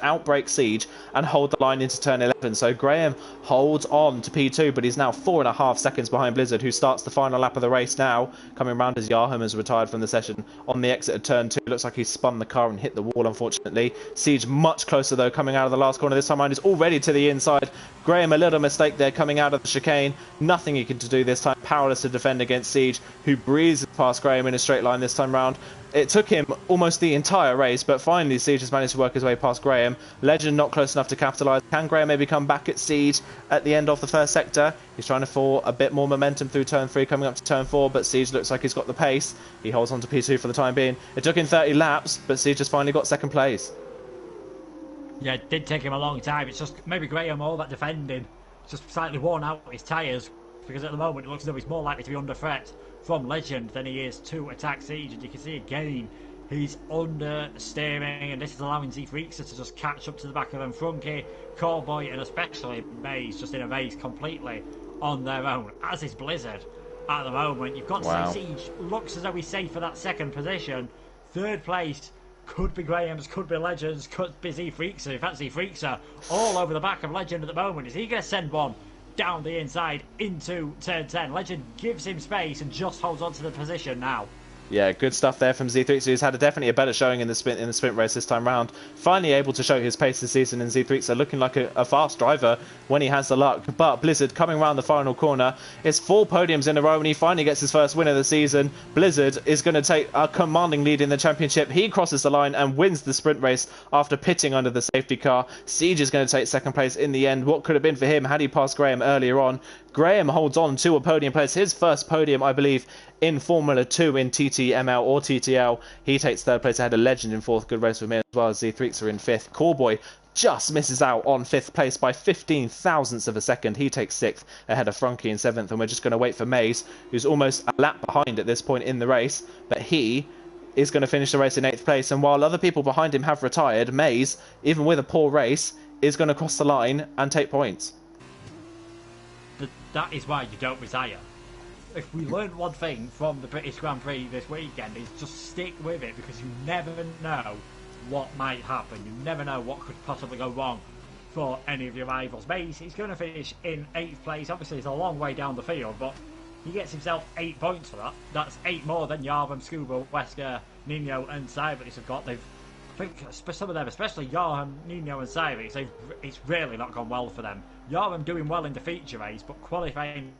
Outbreak Siege and hold the line into turn 11. So Graham holds on to P2, but he's now 4.5 seconds behind Blizzard, who starts the final lap of the race now, coming round as Yaham has retired from the session on the exit of turn 2. Looks like he's spun the car and hit the wall, unfortunately. Siege much closer, though, coming out of the last corner this time around. He's already to the inside. Graham, a little mistake there coming out of the chicane. Nothing he can do this time. Powerless to defend against Siege, who breezes past Graham in a straight line this time round. It took him almost the entire race, but finally Siege has managed to work his way past Graham. Legend not close enough to capitalise. Can Graham maybe come back at Siege at the end of the first sector? He's trying to fall a bit more momentum through turn 3, coming up to turn 4, but Siege looks like he's got the pace. He holds on to P2 for the time being. It took him 30 laps, but Siege has finally got second place. Yeah, it did take him a long time. It's just maybe Graham, all that defending, just slightly worn out his tyres, because at the moment it looks as though he's more likely to be under threat from Legend than he is to attack Siege. And you can see again he's under steering, and this is allowing Z-Freakster to just catch up to the back of them. Funky, Callboy, and especially Maze just in a race completely on their own, as is Blizzard at the moment. You've got to see Siege looks as though he's safe for that second position. Third place could be Graham's, could be Legend's, could be Z-Freakster. In fact, Z-Freakster all over the back of Legend at the moment. Is he going to send one down the inside into turn 10? Legend gives him space and just holds on to the position now. Yeah, good stuff there from Z3. So he's had definitely a better showing in the sprint race this time round. Finally able to show his pace this season in Z3. So looking like a fast driver when he has the luck. But Blizzard coming around the final corner. It's 4 podiums in a row and he finally gets his first win of the season. Blizzard is going to take a commanding lead in the championship. He crosses the line and wins the sprint race after pitting under the safety car. Siege is going to take second place in the end. What could have been for him had he passed Graham earlier on. Graham holds on to a podium place. His first podium, I believe, in Formula 2 in TTML or TTL. He takes third place ahead of Legend in fourth. Good race for me as well as Z3 are in fifth. Callboy just misses out on fifth place by 15 thousandths of a second. He takes sixth ahead of Frankie in seventh. And we're just going to wait for Maze, who's almost a lap behind at this point in the race. But he is going to finish the race in eighth place. And while other people behind him have retired, Maze, even with a poor race, is going to cross the line and take points. That is why you don't retire. If we learned one thing from the British Grand Prix this weekend, is just stick with it, because you never know what might happen. You never know what could possibly go wrong for any of your rivals. Maze, he's going to finish in 8th place. Obviously, it's a long way down the field, but he gets himself 8 points for that. That's 8 more than Yarvam, Scuba, Wesker, Nino and Cyrix have got. I think some of them, especially Johan, Nino and Cyrix, it's really not gone well for them. Johan doing well in the feature race, but qualifying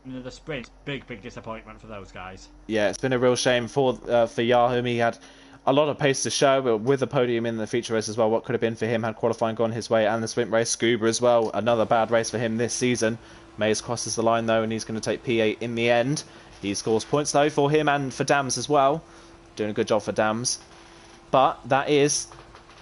in the sprint, big disappointment for those guys. Yeah, it's been a real shame for Yahoo. He had a lot of pace to show, but with a podium in the feature race as well. What could have been for him had qualifying gone his way, and the sprint race. Scuba as well, another bad race for him this season. Mays crosses the line though, and he's going to take P8 in the end. He scores points though for him and for Dams as well. Doing a good job for Dams. But that is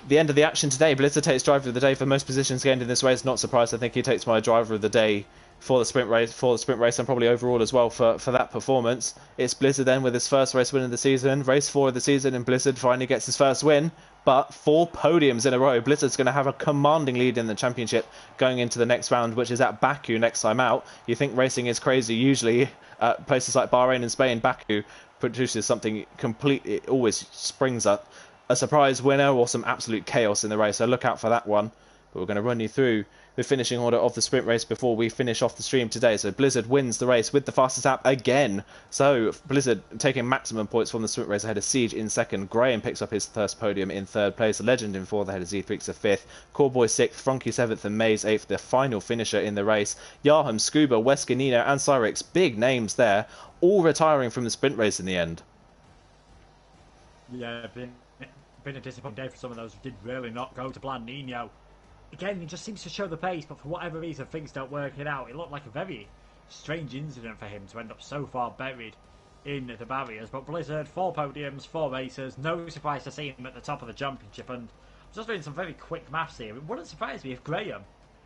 the end of the action today. Blizzard takes driver of the day for most positions gained in this race. Not surprised. I think he takes my driver of the day for the sprint race, and probably overall as well for that performance. It's Blizzard then with his first race win of the season, race 4 of the season, and Blizzard finally gets his first win. But 4 podiums in a row. Blizzard's going to have a commanding lead in the championship going into the next round, which is at Baku next time out. You think racing is crazy. Usually at places like Bahrain and Spain, Baku produces something completely, it always springs up a surprise winner or some absolute chaos in the race. So look out for that one. But we're going to run you through the finishing order of the sprint race before we finish off the stream today. So Blizzard wins the race with the fastest lap again. So Blizzard taking maximum points from the sprint race ahead of Siege in second. Graham picks up his first podium in third place. Legend in fourth ahead of Z3 a fifth. Cowboy sixth. Frankie seventh and Maze eighth. The final finisher in the race. Yaham, Scuba, Wescanino and Cyrix. Big names there. All retiring from the sprint race in the end. Yeah, been a disappointing day for some of those who did really not go to plan. Nino, again, he just seems to show the pace, but for whatever reason, things don't work it out. It looked like a very strange incident for him to end up so far buried in the barriers. But Blizzard, 4 podiums, 4 races. No surprise to see him at the top of the championship. And I'm just doing some very quick maths here. It wouldn't surprise me if Graham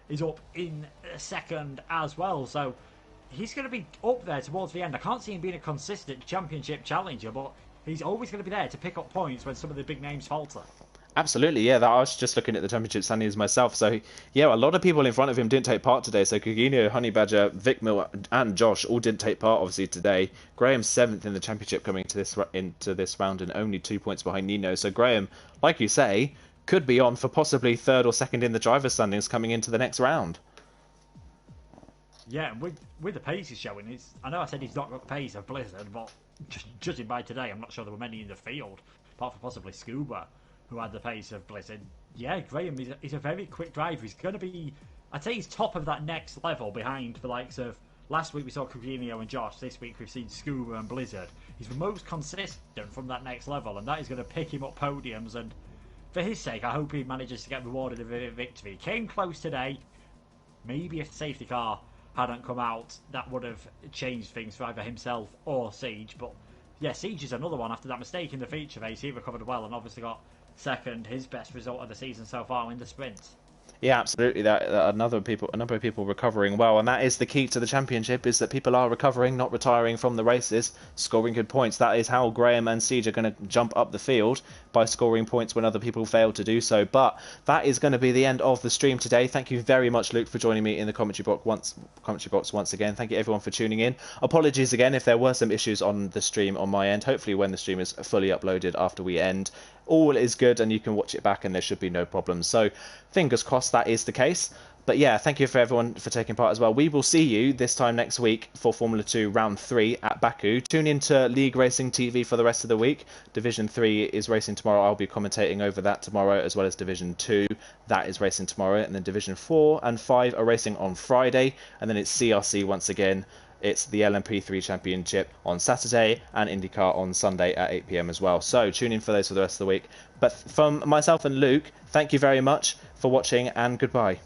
is up in second as well. So he's going to be up there towards the end. I can't see him being a consistent championship challenger, but he's always going to be there to pick up points when some of the big names falter. Absolutely, yeah. I was just looking at the championship standings myself. So, yeah, a lot of people in front of him didn't take part today. So, Kugino, Honey Badger, Vic Mill, and Josh all didn't take part, obviously, today. Graham's 7th in the championship coming into this round and only 2 points behind Nino. So, Graham, like you say, could be on for possibly 3rd or 2nd in the driver's standings coming into the next round. Yeah, with the pace he's showing, I know I said he's not got the pace of Blizzard, but judging by today, I'm not sure there were many in the field, apart from possibly Scuba, who had the pace of Blizzard. Yeah, Graham is a very quick driver. He's going to be, I'd say he's top of that next level behind the likes of, last week we saw Coutinho and Josh, this week we've seen Scuba and Blizzard. He's the most consistent from that next level, and that is going to pick him up podiums, and for his sake, I hope he manages to get rewarded with a victory. Came close today. Maybe if the safety car hadn't come out, that would have changed things for either himself or Siege. But yeah, Siege is another one. After that mistake in the feature race, he recovered well and obviously got second, his best result of the season so far in the sprint. Yeah, absolutely. That a number of people recovering well, and that is the key to the championship: is that people are recovering, not retiring from the races, scoring good points. That is how Graham and Siege are going to jump up the field, by scoring points when other people fail to do so. But that is going to be the end of the stream today. Thank you very much, Luke, for joining me in the commentary box once again. Thank you everyone for tuning in. Apologies again if there were some issues on the stream on my end. Hopefully, when the stream is fully uploaded after we end, all is good and you can watch it back and there should be no problems. So fingers crossed that is the case. But yeah, thank you for everyone for taking part as well. We will see you this time next week for Formula 2 Round 3 at Baku. Tune in to League Racing TV for the rest of the week. Division 3 is racing tomorrow. I'll be commentating over that tomorrow, as well as Division 2. That is racing tomorrow. And then Division 4 and 5 are racing on Friday. And then it's CRC once again. It's the LMP3 Championship on Saturday and IndyCar on Sunday at 8 PM as well. So tune in for those for the rest of the week. But from myself and Luke, thank you very much for watching and goodbye.